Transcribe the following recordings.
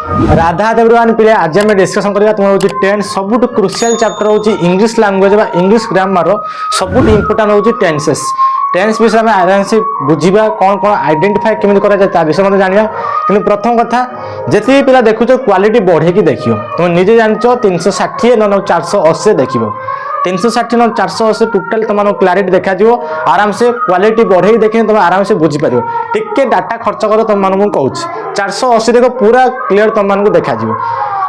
Radha everyone पिले आज आम डिस्कसन करबा तुम होची टेंस सबुठ क्रुशियल चैप्टर होची इंग्लिश लैंग्वेज बा इंग्लिश ग्रामर रो सबुठ इंपोर्टेंट होची टेंसेस। टेंस विषय में आराम से बुझीबा कौन कौन आइडेंटिफाई केमिति करा जाय ता विषय में जानिया। किंतु प्रथम कथा जति पिला देखुचो क्वालिटी बढ़े की देखियो तुम निजे जानचो 360 न 480 देखिबो 360 न 480 टोटल तुम क्लारिटी देखा जीवो आराम से क्वालिटी बढ़े देखे तुम आराम से बुझी पारियो। टिके डाटा खर्च कर तुम मानू कहूँ 480 देखो पूरा क्लियर तुम मानू देखा जीवो।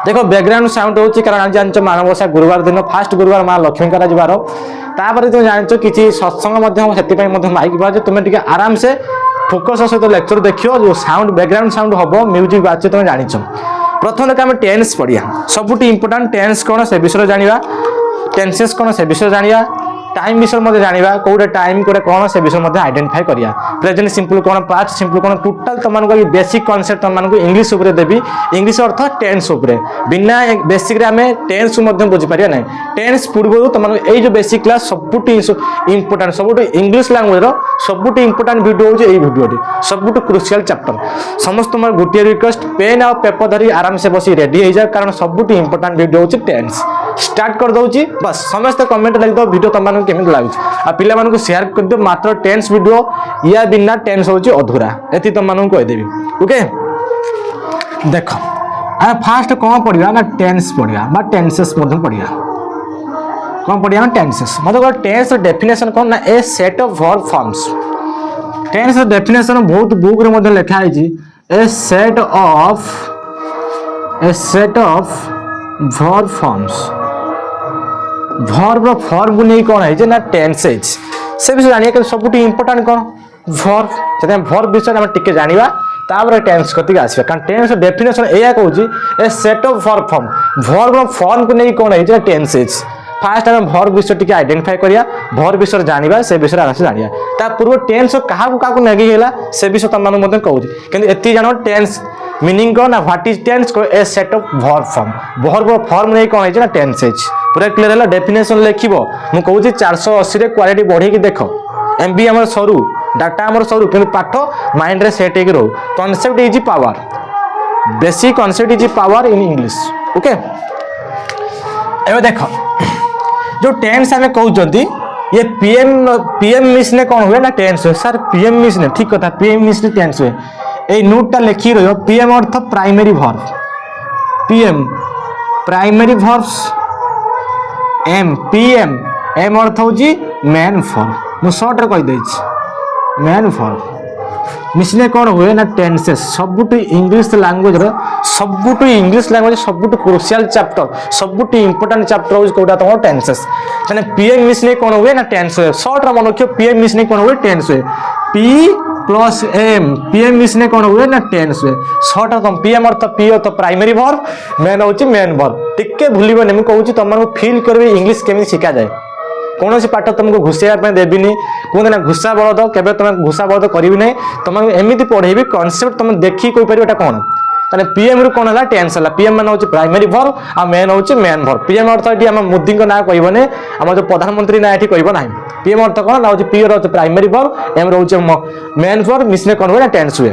देखो बैकग्राउंड साउंड होची कारण जानचो मानवसा गुरुवार दिन फास्ट गुरुवार मां लक्ष्मी करा जिवार तापर तुम जानचो किछि सत्संग मध्य सेति पई मध्य माइक बाजे तुम टिके आराम से फोकस सहित लेक्चर देखियो जो साउंड बैकग्राउंड साउंड हबो म्यूजिक बाजे तुम जानिचो। प्रथम लेके हम टेंस पढ़िया सबुठी इंपोर्टेंट टेंस कोन से विषय जानिबा टेंसेस कोन से विषय जानिया टाइम विषय मध्य जानिबा कोडे टाइम कोडे कोन से विषय मध्य आइडेंटिफाई करिया प्रेजेंट सिंपल कोन पास्ट सिंपल कोन टोटल तमन को बेसिक कांसेप्ट तमन को इंग्लिश ऊपर देबी इंग्लिश अर्थ टेंस ऊपर बिना बेसिक रे हमें टेंस मध्य बुझी पारिया नै टेंस पूर्व तमन एई जो बेसिक क्लास सबुठी इंपोर्टेंट सबुठी इंग्लिश लैंग्वेज रो सबुठी इंपोर्टेंट वीडियो हो एई वीडियोटी सबुठी क्रुशियल चैप्टर समस्त तुम गोटे रिक्वेस्ट पेन और पेपर धरी आराम से बसी रेडी हो जा कारण सबुठी इंपोर्टेंट वीडियो हो टेंस स्टार्ट कर दउची बस समस्त कमेंट लिख दो वीडियो तमन केमिति लागुच आ पिला मानकु शेयर कर दो मात्र टेंस वीडियो या बिना टेंस होची अधूरा एति तुम मानकु कह देबी। ओके देखो आ फास्ट कोन पढिया ना टेंस पढिया बा टेंसेस मधु पढिया कोन पढिया ना टेंसेस मतलब टेंस डेफिनेशन कोन ना a set of verb forms tense definition बहुत बुक रे मधु लिखा है जी a set of verb forms verb form को नहीं कौन है ना टेंसेज से विषय जानिए कि सबुठी इंपोर्टेंट कौन वर्ब से वर्ब विषय हम टिके जानिबा तापर टेंस कतिक आसीबा कारण टेंस डेफिनेशन एया कहूची a set of verb form को नहीं कौन है जे टेंसेज फास्ट हम वर्ब विषय टिके आइडेंटिफाई करिया वर्ब विषय जानिबा से विषय आराम से जानिया ता पूर्व टेंस काहा को नेगी हेला से विषय त मानु मते कहूची किंतु एति जानो टेंस मीनिंग को ना व्हाट इज टेंस को ए सेट ऑफ वर्ब फॉर्म नहीं कौन है ना टेंसेज पूरा क्लियर है डेफिनेशन लिखिबो मु कहूँ 480 रे क्वालिटी बढ़े की देख एमबी हमर सरू डाटा हमर सरू किंतु पाठ माइंड रे सेट हेक रहू concept is power basic concept is power in English. Okay एबे देखो जो टेंस हमें कहउजंती ये पीएम मिस ने कौन हुए ना टेंस हुए सर पीएम मिस ने ठीक कथा पीएम मिस ने टेंस हुए ए नोटटा लिखि रहियो पीएम अर्थ primary verb PM primary verbs M अर्थ होची मेन फॉर्म मु शॉर्ट रे कहि दै छी मेन फॉर्म मिसने कोन हुए ना टेंसेस सबुठी इंग्लिश लैंग्वेज रो सबुठी क्रुशियल चैप्टर सबुठी इंपोर्टेंट चैप्टर होची कोडा तो टेंसेस माने पीएम मिसने कोन हुए ना टेंस हुए शॉर्ट रे मन रखियो पीएम मिसने कोन हुए टेंस हुए पी प्लस एम पीएम मिसने कोन हुए ना टेंस हुए शॉर्ट तुम पीएम अर्थ पी तो प्राइमरी वर्ब मेन होची मेन वर्ब टिके भूलिबो नै मु कहूची तुमको फील करबे इंग्लिश केमि सिखा जाए कौन सी पाठ तुमको घुसेवा देविनी कहते ना घुसा बलद केवे तुम घुसा बलद करी ना तुमको एमती पढ़ेबी कॉन्सेप्ट तुम देखी कहि परिबो एटा कोन ताने पीएम रु कोन हला टेंस हला पीएम मान होची प्राइमरी वर्ब आ मेन होची मेन वर्ब पीएम अर्थ एटी हम मोदी को ना कहबने हम जो प्रधानमंत्री ना एटी कहबो नाही पीएम अर्थ कोन ना होची पी होची प्राइमरी वर्ब एम होची मेन वर्ब मिसने कोन हुए ना टेंस हुए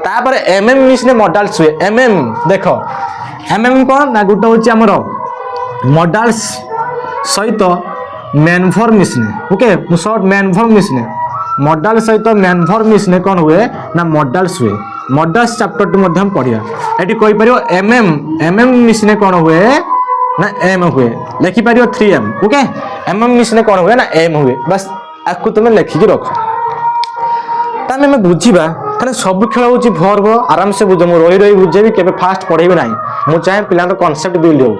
तापर एमएम मिसने मॉडल्स हुए एमएम देखो एमएम कोन ना गुट होची हमरो मॉडल्स सहित मेन वर्ब मिसने ओके शॉर्ट मेन वर्ब मिसने मॉडल सहित मेन वर्ब मिसने कौन हुए ना मॉडल्स हुए मॉडल्स चैप्टर टू मध्यम पढ़िया एटी कहि परियो एमएम मिसने कौन हुए ना एम हुए लिखि परियो 3m ओके एमएम मिसने कौन हुए ना एम हुए बस आकु तुम लिखि के रखो तामे में बुझिबा ताने सब खेल होची वर्ब आराम से बुझ मु रही बुझेबी केबे फास्ट पढ़ेबी नाही मु चाहे पिला तो कांसेप्ट बिल्ड हो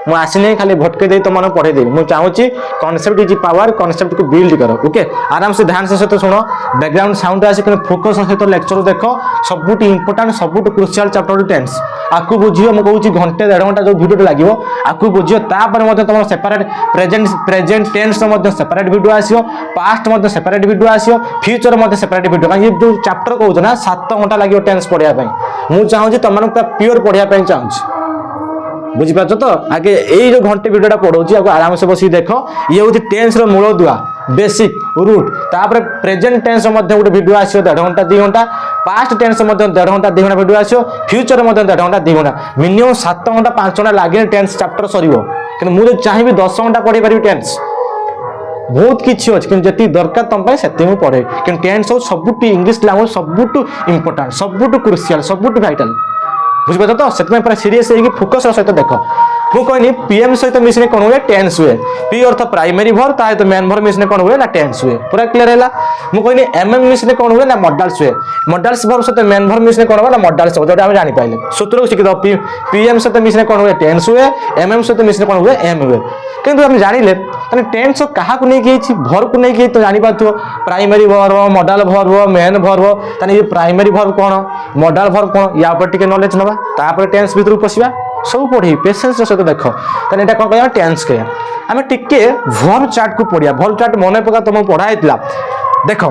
मु आसिने खाली भटके दे तो मन पढ़े दे मु चाहूची कांसेप्ट इज पावर कांसेप्ट को बिल्ड करो। ओके आराम से ध्यान से सहित सुनो बैकग्राउंड साउंड आसी कि फोकस सहित लेक्चर देखो सबुठी इंपोर्टेंट सबुठी क्रुशियल चैप्टर टेंस आकु बुझियो मु कहूची घंटे 1.5 घंटा जो वीडियो लागिवो आकु बुझियो तापर मते तुम सेपरेट प्रेजेंट टेंस मते सेपरेट वीडियो आसीयो पास्ट मते सेपरेट वीडियो आसीयो फ्यूचर मते सेपरेट वीडियो ये जो चैप्टर कहूछ ना 7 घंटा लागियो टेंस पढ़िया पई मु चाहूची तुम प्योर पढ़िया पई चाहूची बुझी पाछ तो आगे एई जो घंटे वीडियोटा पढौची आको आराम से बसी देखो ये होची टेंस रो मूल दुआ बेसिक रूट तापर प्रेजेंट टेंस मध्य गोटे वीडियो आसो 1.5 घंटा 2 घंटा पास्ट टेंस मध्य 1.5 घंटा 2 घंटा वीडियो आसो फ्यूचर मध्य 1.5 घंटा 2 घंटा मिनिमम 7 घंटा 5 घंटा लागे टेंस चैप्टर सरीबो कि मुझे चाहिए 10 घंटा पढ़ी पारि टेंस बहुत किसी अच्छे कि जी दरकार तुम से पढ़े कि टेंस हो सबुठ इंग्लिश लैंग्वेज सबुठ इंपोर्टाट सबुठ क्रुशियल सबुठ भाइटाल बुझिपार तो से सीरीयस फोकस सहित देख मु कहनी पीएम सहित मिशन कौन हुए टेंस हुए पी अर्थ प्राइमरी भर ता सहित मेन भर मिशन कौन हुए ना टेंस हुए पूरा क्लियर है मु कहनी एमएम मिशन कौन हुए ना मॉडल्स हुए मॉडल्स भर सहित मेन भर मिशन कौन हुए ना मॉडल्स हो जोटा हम जानि पाइले सूत्र को शिखि दो पीएम सहित मिशन कौन हुए टेंस हुए एमएम सहित मिशन कौन हुए एम हुए किंतु हम जानिले तने टेंस कहा को नहीं कि भर को नहीं कि तो जानि पाथो प्राइमरी भर मॉडल भर मेन भर तने ये प्राइमरी भर कौन मॉडल भर कौन या पर टिके नॉलेज नबा तापर टेंस भीतर पसिबा सब पढ़ी पेशेंस सहित देख तेना एटा कौन कहया टेंस कहया आमे टिके वर्ब चार्ट को पढ़िया वर्ब चार्ट मने पका तुम पढ़ाइतला देख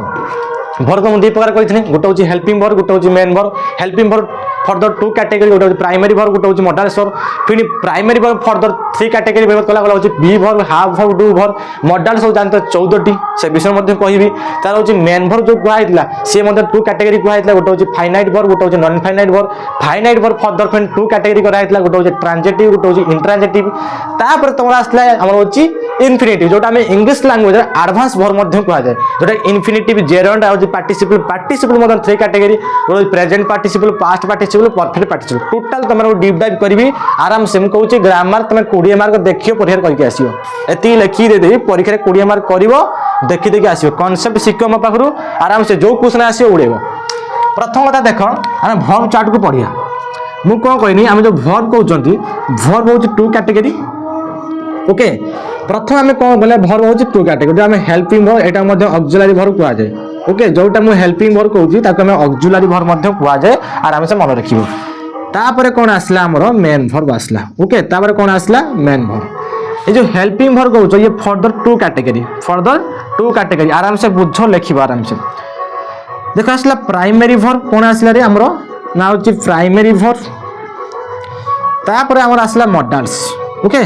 वर्ब तो दु प्रकार कहिथनि गोटे होची हेल्पिंग वर्ब गोटे होची main verb helping verb further 2 category गोटे प्राइमरी वर्ब गोटे होची मॉडल्स वर्ब फिर प्राइमरी वर्ब फर्दर 3 कैटेगरी व्यवहार कला होची be verb have verb do verb modals हो जानते 14 टी से विषय मध्ये कहिबी तार होची मेन वर्ब जो कहैतला से मध्ये 2 कैटेगरी कहैतला गोटे होची फाइनाइट वर्ब गोटे होची नॉन फाइनाइट वर्ब फर्दर फिर 2 कैटेगरी कराइतला गोटे होची ट्रांजिटिव गोटे होची इंट्रांजिटिव तापर तमरा आसला हमर होची इन्फिनिटिव जोटा हमें इंग्लिश लैंग्वेज एडवांस वर्ब मध्ये कहा जाए जोटा इन्फिनिटिव जेरंड आ पार्टिसिपल मध्ये 3 category present participle past participle perfect participle total तुम डीप डाइव करी आराम से मुझे ग्रामर तुम 20 मार्क देखियो परीक्षा करके आसियो एति लिखि दे देबी परीक्षा 20 मार्क करिवो देखि देखि आसियो कांसेप्ट सिक्को म पाखरु आराम से जो क्वेश्चन आसियो उड़ेबो प्रथम कथा देख हम वर्ब चार्ट को पढ़िया मु कोन कहनी हम जो वर्ब कहउचंती वर्ब होची 2 कैटेगरी ओके प्रथम आम कौन बोले भर हो 2 कैटेगरी आम हेल्पिंग भर एटा मध्ये ऑक्सिलरी भर कह जाए ओके जोटा मु हेल्पिंग भर कहूँ ताको आम ऑक्सिलरी भर मध्ये कह जाए आराम से मन रखिबो तापर कौन आसला हमर मेन भर आसला ओके तापर कौन आसला मेन भर ये जो हेल्पिंग भर कहूँ ये फर्दर 2 कैटेगरी आराम से बुझ लिखिबो आराम से देखो आसला प्राइमरी भर कौन आसला रे हमर ना होची प्राइमरी भर तापर हमर आसला मॉडल्स ओके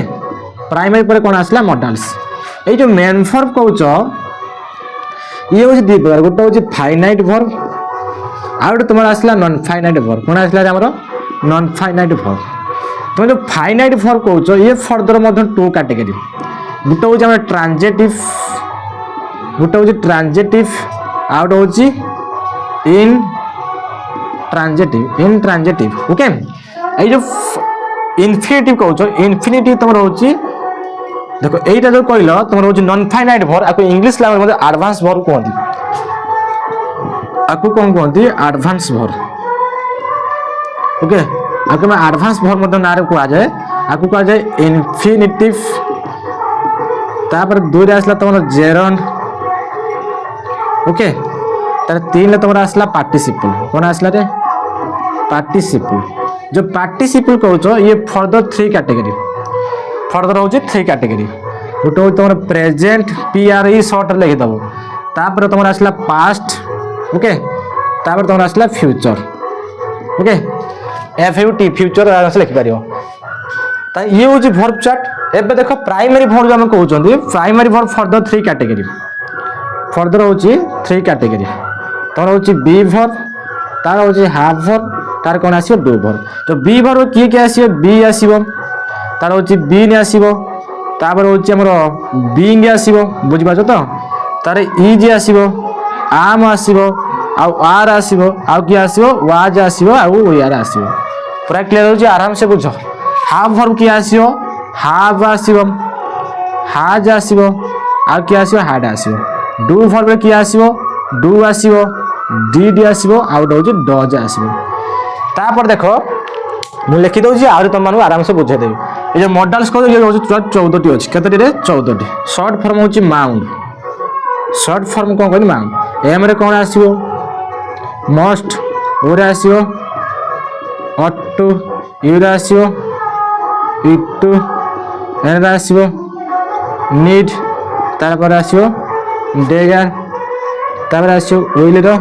प्राइमरी पर कौन आसला मॉडल्स ये जो मेन वर्ब कहउच ये होची दि प्रकार गोटे होची फाइनाइट वर्ब आ गोटे तुम आसला नॉन फाइनाइट वर्ब कौन आसला रे हमर नॉन फाइनाइट वर्ब तुम जो फाइनाइट वर्ब कहउच ये फर्दर मध्ये 2 कैटेगरी गोटे होची हमर ट्रांजिटिव आ गोटे होची इनट्रांजिटिव ओके ये जो इन्फिनिटिव कहउच इन्फिनिटिव तुम होची देखो एटा जो कहलो तुम होची नॉन फाइनाइट वर्ब आको इंग्लिश लैंग्वेज मध्ये एडवांस वर्ब कहंती आको कोन कहंती एडवांस वर्ब ओके आको में एडवांस वर्ब मध्ये नारे कहा जाए आको कहा जाए इन्फिनिटिव तापर 2 रे आसला तुम जेरंड ओके तार 3 ले तुम आसला पार्टिसिपल कोन आसला रे पार्टिसिपल जो पार्टिसिपल कहउछो ये फर्दर 3 कैटेगरी फर्दर होची 3 कैटेगरी गोटे हो तुम प्रेजेंट PRE शॉर्ट लिखि दबो तापर तुम आसला पास्ट ओके तापर तुम आसला फ्यूचर ओके FUT फ्यूचर आराम से लिखि पारियो ता ये होची वर्ब चार्ट एबे देखो प्राइमरी वर्ब हम कहउचंदी primary verb further 3 category further होची 3 कैटेगरी तोर होची बी वर्ब तार होची हाफ वर्ब तार कोन आसीयो डू वर्ब तो बी वर्ब किए आसीयो बी आसीबो तार होची बी ने आसीबो तापर होची हमरो बीइंग आसीबो बुझि पाछो तो तार इज आसीबो आम आसीबो आ आर आसीबो आ की आसीबो वाज आसीबो आ यार आसीबो पूरा क्लियर होची आराम से बुझो हाफ वर्ब की आसीबो हाफ आसीबो हाज आसीबो आ की आसीबो हाड आसीबो डू वर्ब की आसीबो डू आसीबो डिड आसीबो आ होची डज आसीबो तापर देखो मु लिखि दउची आरो तुम मानु आराम से बुझे देबी ये जो मॉडल्स को ये होची 14 टी अछि कते रे 14 टी शॉर्ट फॉर्म होची माउंट शॉर्ट फॉर्म कोन कहनी माउंट एम रे कोन आसीबो मस्ट ओ रे आसीबो ऑट टू यू रे आसीबो इट टू एन रे आसीबो नीड तार पर आसीबो डेगर तार पर आसीबो विल रो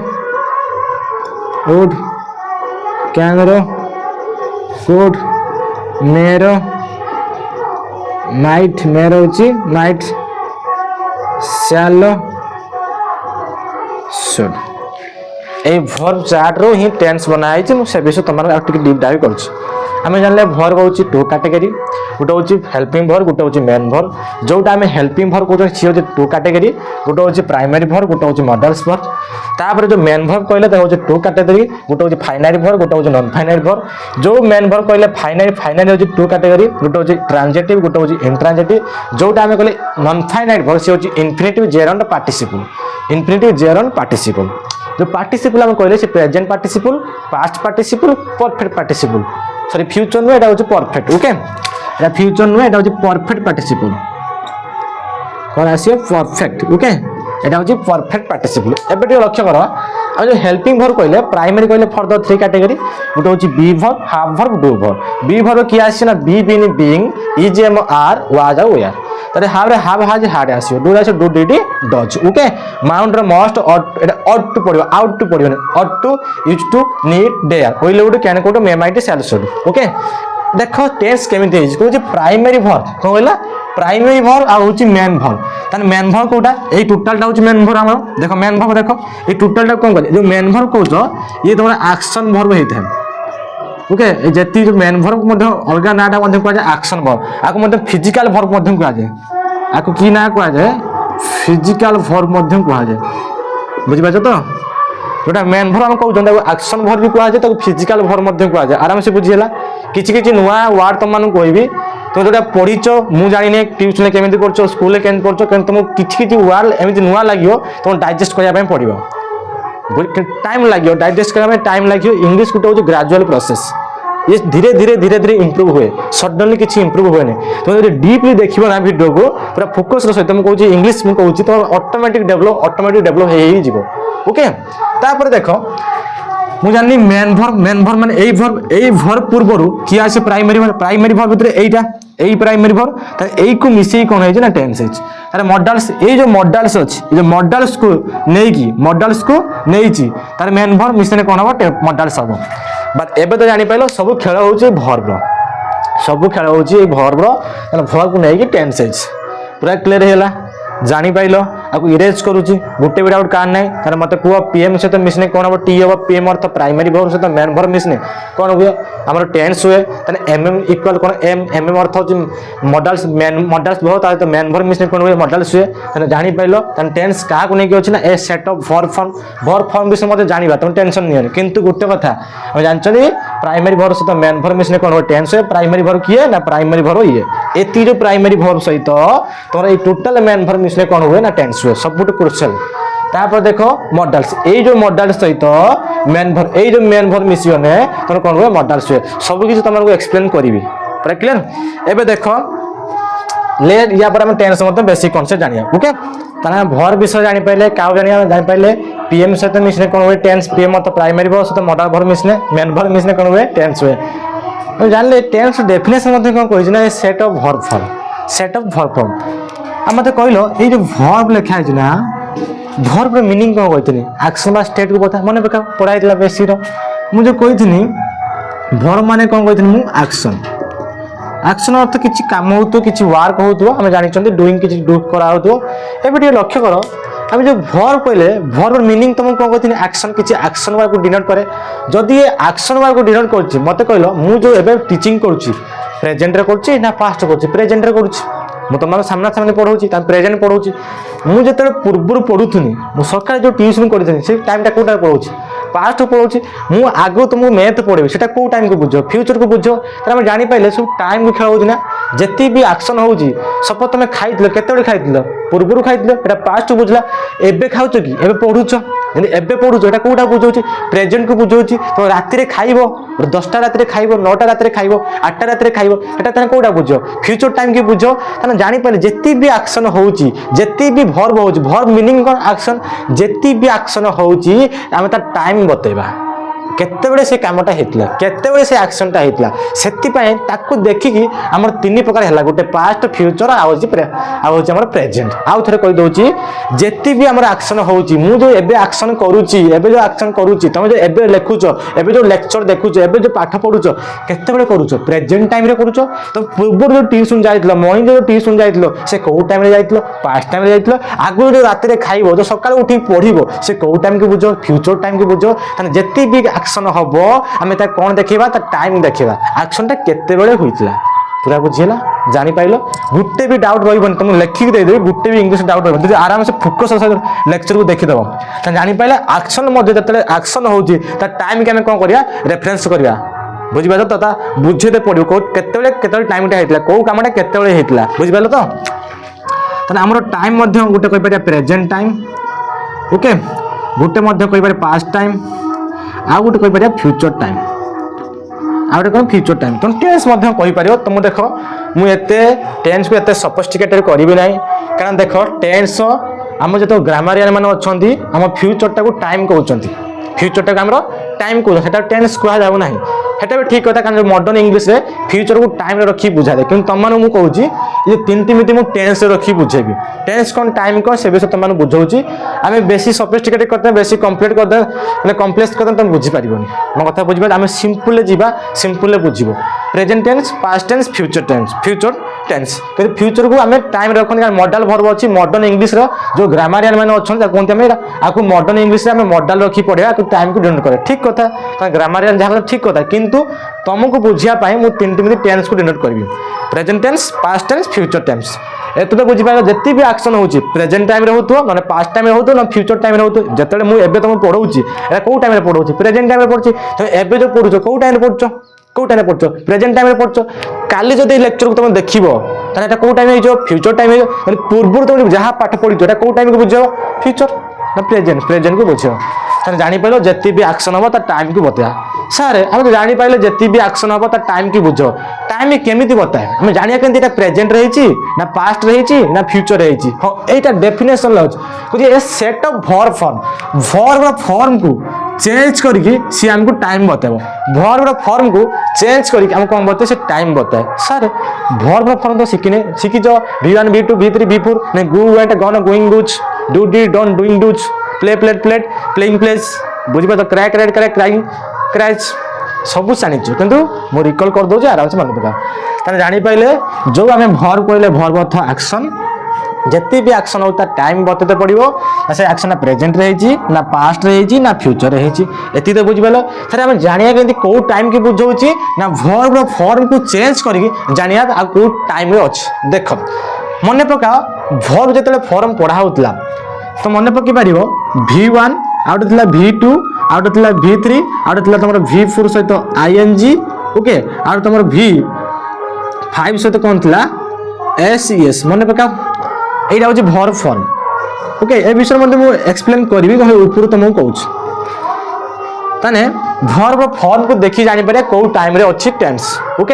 वुड कैन रो could मेरो नाइट मेरो होची नाइट shall should এই verb chart रो ही tense बनाई छी मु से विषय तमार आ टिक डीप डाइव करछ आमे जानले verb होची टू कैटेगरी गोटे होची हेल्पिंग verb गोटे होची मेन verb जोटा आमे हेल्पिंग verb को छि होची टू कैटेगरी गोटे होची प्राइमरी verb गोटे होची मॉडल्स verb तापर जो मेन verb कहले त होची टू कैटेगरी गोटे होची फाइनाइट verb गोटे होची नॉन फाइनाइट verb जो मेन verb कहले फाइनाइट होची टू कैटेगरी गोटे होची ट्रांजिटिव गोटे होची इंट्रांजिटिव जोटा आमे कहले नॉन फाइनाइट verb से होची infinitive gerund participle infinitive gerund participle जो पार्टिसिपल हम कहले से present participle past participle perfect participle sorry future no एटा होची परफेक्ट ओके एटा फ्यूचर नो एटा होची परफेक्ट पार्टिसिपल कोन आसीयो परफेक्ट ओके एटा होची परफेक्ट पार्टिसिपल एबे टे लक्ष्य करो आ जो हेल्पिंग वर्ब कहले प्राइमरी कहले फॉर द थ्री कैटेगरी गोटे होची be verb have verb do verb be verb की आसी ना be been being is am are was आ वेयर तरे हाव रे हाव हाज हाड आसीयो डू आसीयो डू डिड डज ओके माउंट रे मस्ट एटा ऑट टू पडियो आउट टू पडियो ought to used to need dare will would can could may might shell should okay देखो टेंस केमिति हिज को जे प्राइमरी वर्ब को होला प्राइमरी वर्ब आ होची मेन वर्ब तने मेन वर्ब कोटा ए टोटलटा होची मेन वर्ब हमर देखो मेन वर्ब देखो ए टोटलटा कोन करे जो मेन वर्ब कहउछो ये तोरा एक्शन वर्ब हेते ओके जेती जो मेन वर्ब मध्ये अलगा नाटा मध्ये को जाय एक्शन वर्ब आको मध्ये फिजिकल वर्ब मध्ये को जाय आको की ना को जाय फिजिकल वर्ब मध्ये को जाय बुझि पाछो तो जोटा मेन वर्ब हम कहउछन एक्शन वर्ब भी को जाय तो फिजिकल वर्ब मध्ये को जाय आराम से बुझियला किछि किछि नुवा वर्ड त मानु कहबी तो जोटा पढ़ीचो मु जानिने ट्यूशन केमिति करछो स्कूल केमिति करछो केन तुम किछि किछि वर्ड एमिति नुवा लागियो तो डाइजेस्ट करिया पय पड़िबो टाइम लागियो डाइजेस्ट करिया में टाइम लागियो इंग्लिश गुटे हो ग्रेजुअल प्रोसेस ये धीरे धीरे धीरे धीरे इंप्रूव हुए सडनली किछि इंप्रूव हुए नहीं तो जब डीपली देखिबो ना वीडियो को पूरा फोकस रो सहित हम कहू इंग्लिश मु कहू तो ऑटोमेटिक डेवलप हे जीवो ओके तापर देखो मु जाननी मेन वर्ब माने एई वर्ब पूर्वरु की आसे प्राइमरी वर्ब भितर एईटा एई प्राइमरी वर्ब त एई को मिसई कोन हे ना टेंस हे तारे मॉडल्स एई जो मॉडल्स अछि जो मॉडल्स को नेईची तारे मेन वर्ब मिसने कोन हो मॉडल्स हबो बट एबे तो जानि पाइलो सब खेल होउची वर्ब सब खेल होउची वर्ब वर्ब को नेकी टेंस हे पूरा क्लियर हैला जानि पाइलो आको इरेज करूची गुटे विदाउट कान नै तार मते को पीएम से तो मिसने कोन हो टी हो पीएम अर्थ प्राइमरी वर्ब से तो मेन वर्ब मिसने कोन हुए हमर टेंस हुए तने एमएम इक्वल कोन एमएम अर्थ होची मॉडल्स बहुत ताले तो मेन वर्ब मिसने कोन हुए मॉडल्स हुए तने जानि पाइलो तने टेंस का को नै कि होची ना a set of verb form विषय मते जानिबा तुम टेंशन नियन किंतु गुटे कथा हम जानचनी प्राइमरी वर्ब से तो मेन वर्ब मिसने कोन हो टेंस हुए प्राइमरी वर्ब किए ना प्राइमरी वर्ब ये एती जो प्राइमरी वर्ब सहित तोरा ए टोटल मेन वर्ब मिसने कोन हुए ना टेंस हुए सब क्रुशियल तापर देखो मॉडल्स ए जो मॉडल्स सहित मेन वर्ब ए जो मेन वर्ब मिसियोने तोर कोन हुए मॉडल्स हुए सब किछ तमनको एक्सप्लेन करबी पूरा क्लियर एबे देखो ले या पर हम टेंस मत बेसिक कॉन्सेप्ट जानिया ओके ताना वर्ब विषय जानि पहिले काउ जानि पहिले पीएम से तो मिसने कोन हुए टेंस पीएम मत प्राइमरी वर्ब से तो मॉडल वर्ब मिसने मेन वर्ब मिसने कोन हुए टेंस हुए हम जानले टेंस डेफिनेशन मत कोन कहि ना सेट ऑफ वर्ब फॉर्म हम मते कहलो ए जो वर्ब लिखा है ना वर्ब रे मीनिंग को कहतनी एक्शन बा स्टेट को बता मने पका पढ़ाई दिला बेसी रो मु जो कहितनी वर्ब माने कोन कहितनी मु एक्शन अर्थ किछि काम होतो किछि वर्क होतो हम जानि चंदी डूइंग किछि डू करा होतो एबे टे लक्ष्य करो हम जो वर्ब कहले वर्ब मीनिंग तुम कोन कहितनी एक्शन किछि एक्शन वर्ब को डिनोट करे जदी ये एक्शन वर्ब को डिनोट करछि मते कहलो मु जो एबे टीचिंग करछि प्रेजेंट रे करछि ना पास्ट करछि प्रेजेंट रे करछि मु तुम सामना सामने पढ़ाऊँ प्रेजेंट पढ़ाऊँ मुझे पूर्व पढ़ुनी मु सकाल जो ट्यूशन करी से टाइम कौटा पढ़ाऊँ पास्ट पढ़ाऊँ मु आगो तुमको मैथ पढ़ेबी से कौ टाइम को बुझ फ्यूचर को बुझ तार जानी पाइले सब टाइम को खेल ना जी भी एक्शन हो सपोज तुम खाई केते खाई पूर्व खाई पास्ट बुझला एबे खाऊ कि एबे पढ़ुच एबे पढ़ुच एटा कोटा बुझाऊँ प्रेजेंट को बुझाऊँ तो राति खाइब 10टा राति खाइब 9टा राति खाइब 8टा राति खाइब एटा तने कोटा बुझ फ्यूचर टाइम के बुझ तने जानि पाइले जेती भी एक्शन होउची जेती भी वर्ब होउची वर्ब मीनिंग कोन एक्शन जेती भी एक्शन होउची हम ता टाइम बतेबा केतेबेले से कामटा हेतला केतेबेले से एक्शनटा हेतला सेति पय ताकू देखिकी हमर तीन प्रकार हैला गोटे पास्ट फ्यूचर आउची हमर प्रेजेंट आउ थरे कहि दोची जेति भी हमर एक्शन होउची मु जो एबे एक्शन करूची एबे जो एक्शन करूची तमे जो एबे लेखुचो एबे जो लेक्चर देखुचो एबे जो पाठ पढुचो केतेबेले करूचो प्रेजेंट टाइम रे करूचो तो पूर्व जो ट्यूशन जाइतलो मॉर्निंग जो ट्यूशन जाइतलो से को टाइम रे जाइतलो पास्ट टाइम रे जाइतलो आगु जो रात रे खाइबो जो सकाळ उठी पढिबो से को टाइम के बुझो फ्यूचर टाइम के बुझो तने जेति भी एक्शन हबो हमें ता कोन देखिबा ता टाइम देखिबा एक्शन ता केते बेले होइतला पूरा बुझिला जानि पाइलो गुट्टे भी डाउट रहिबन तुम लेखि दे देबे गुट्टे भी इंग्लिश डाउट रहिबन जे आराम से फोकस लेक्चर को देखि दबो ता जानि पाइला एक्शन मध्ये जतले एक्शन होउची ता टाइम के हमें कोन करिया रेफरेंस करिया बुझि पाइलो तो ता बुझेते पडियो को केते टाइम टा हेतला को कामटा केते बेले हेतला बुझि पाइलो तो तने हमरो टाइम मध्ये गुटे कहि पारिया प्रेजेंट टाइम ओके गुटे मध्ये कहि पारिया पास्ट टाइम आ गोटे कहि पारिया फ्यूचर टाइम आ गोटे कोन फ्यूचर टाइम तुम टेंस मध्ये कहि पारियो तुम देखो मु एते टेंस को एते सोफिस्टिकेटेड करबी नै कारण देखो टेंस हम जतो ग्रामरियन मान अछंती हम फ्यूचर टा को टाइम कहउचंती फ्यूचर टा हमरो टाइम को सेटा टेंस को जाउ नाही हेटा भी ठीक कथा कारण मॉडर्न इंग्लिश रे फ्यूचर को टाइम रे रखी बुझा दे किंतु तमन मु कहउची ये तीन मिति मु टेंस रे रखी बुझेबी टेंस कोन टाइम कोन से बेस तमन बुझौची आमे बेसी सोफिस्टिकेटेड करते बेसी कंप्लीट करते माने कॉम्प्लेक्स करते तुम बुझी पारिबोनी मो कथा बुझिबा आमे सिंपल ले जीवा सिंपल ले बुझिबो present tense past tense future tense कि फ्यूचर को आमे टाइम रखन कारण मॉडल वर्ब अछि मॉडर्न इंग्लिश रो जो ग्रामरियन माने अछन कोनते आमे आकु मॉडर्न इंग्लिश रे आमे मॉडल रखी पढिया आकु टाइम को डिनोट करे ठीक कथा कारण ग्रामरियन जहा ठीक कथा किंतु तुमको बुझिया पाए मु तीन मिनिट टेंस को डिनोट करबी present tense past tense future tense एतो तो बुझि पाइलो जति भी एक्शन होउची प्रेजेंट टाइम रे होतो माने पास्ट टाइम रे होतो ना फ्यूचर टाइम रे होतो जतले मु एबे तुम पढौची एटा को टाइम रे पढौची प्रेजेंट टाइम रे पढची तो एबे जो पढुचो को टाइम रे पढचो को टाइम रे पढचो प्रेजेंट टाइम रे पढचो काली जदि लेक्चर को तुम देखिबो ताने एटा को टाइम हे जो फ्यूचर टाइम हे माने पूर्व तुम जहा पाठ पढिचो एटा को टाइम को बुझो फ्यूचर ना प्रेजेंट को बुझो ताने जानि पाइलो जति भी एक्शन हो ता टाइम को बता सर हम जानि पाइलो जति भी एक्शन हो ता टाइम की बुझो टाइम केमिति बताए हम जानिया केंति एटा प्रेजेंट रहिची ना पास्ट रहिची ना फ्यूचर रहिची हां एटा डेफिनेशन लज कुजे ए सेट ऑफ वर्ब फॉर्म को चेंज करके सी हमको टाइम बताबो वर्ब फॉर्म को चेंज करके हम कोन बताए से टाइम बताए सर वर्ब फॉर्म तो सीखी जो v1 v2 v3 v4 ने go went gone going goes do did done doing does play played playing plays बुझिबा तो cry cried cried crying cries सब जानिछु किंतु मो रिकॉल कर दो जे आराम से मन पका तने जानि पाइले जो हमें वर्ब कहले वर्ब अर्थ एक्शन जति भी एक्शन होता टाइम बतते पड़िबो से एक्शन ना प्रेजेंट रहिची ना पास्ट रहिची ना फ्यूचर रहिची एति तो बुझिबेलो थरे हम जानिया केंति को टाइम के बुझौची ना वर्ब फॉर्म को चेंज करके जानिया आ को टाइम रे अछि देखो मने पका वर्ब जतले फॉर्म पढा होतला तो मने पकी पारिबो v1 आउट थिला v2 आउट थिला v3 आउट थिला तमरो v4 सहित ing ओके आउट तमरो v5 सहित कोन थिला ses मने पका एटा होची वर्ब फॉर्म ओके ए विषय मध्ये मु एक्सप्लेन करबी कहे ऊपर तुमको कहूछ तने वर्ब फॉर्म को देखि जानि परे को टाइम रे अछि टेंस ओके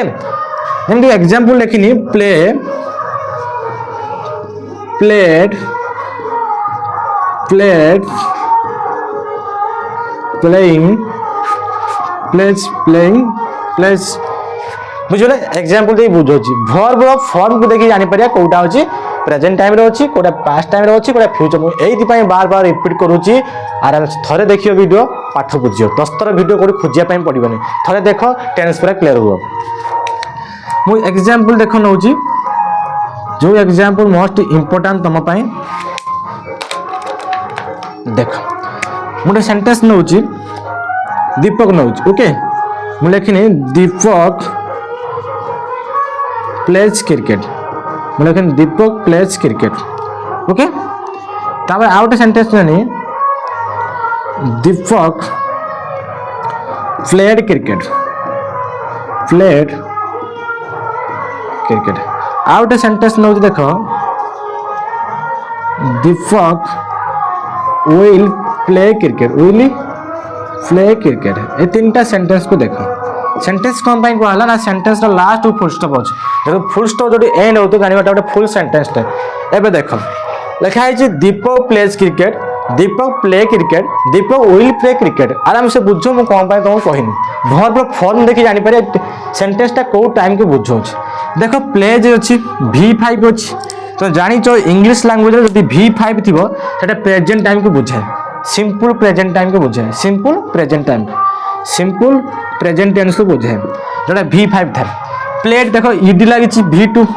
हम दो एग्जांपल लेखिनी play played played playing plays playing plays बुझले एग्जांपल दे बुझोची वर्ब फॉर्म को देखि जानि परिया कोटा होची प्रेजेंट टाइम रे होची कोटा पास्ट टाइम रे होची कोटा फ्यूचर एई दिपाई बार बार रिपीट करूची आराम से थरे देखियो वीडियो पाठ बुझियो 10 थर वीडियो कोडी खोजिया पई पडिबनी थरे देखो टेंस पूरा क्लियर हो मु एग्जांपल देखो नउची जो एग्जांपल मोस्ट इंपोर्टेंट तम पई देखो मुटे सेंटेंस नउची दीपक नउची ओके मु लेखिनी दीपक प्लेज क्रिकेट मु लेखिनी दीपक प्लेज क्रिकेट ओके तापर आउट सेंटेंस नहीं Deepak played cricket played cricket आउट सेंटेंस नउची देखो Deepak will play cricket will play cricket ए तीनटा सेंटेंस को देखो सेंटेंस कोन पई कहला ना सेंटेंस रा लास्ट फुल स्टॉप अछि देखो फुल स्टॉप जोडी एंड होतो जानिबाटा गोटे फुल सेंटेंस टे एबे देखो लिखा है Deepak plays cricket Deepak play cricket Deepak will play cricket आराम से बुझो मु कौन पाए तुमको कहनी भर्ब फॉर्म देखि जानि पारे सेंटेंस टा को टाइम के बुझो देखो प्ले जे अछि V5 अछि तो जानि छो इंग्लिश लैंग्वेज रे जदी V5 थिबो सेटा प्रेजेंट टाइम को बुझाए सिंपल प्रेजेंट टाइम को बुझाए सिंपल प्रेजेंट टेंस को बुझाए जोटा V5 था प्लेट देखो ईडी लागि V2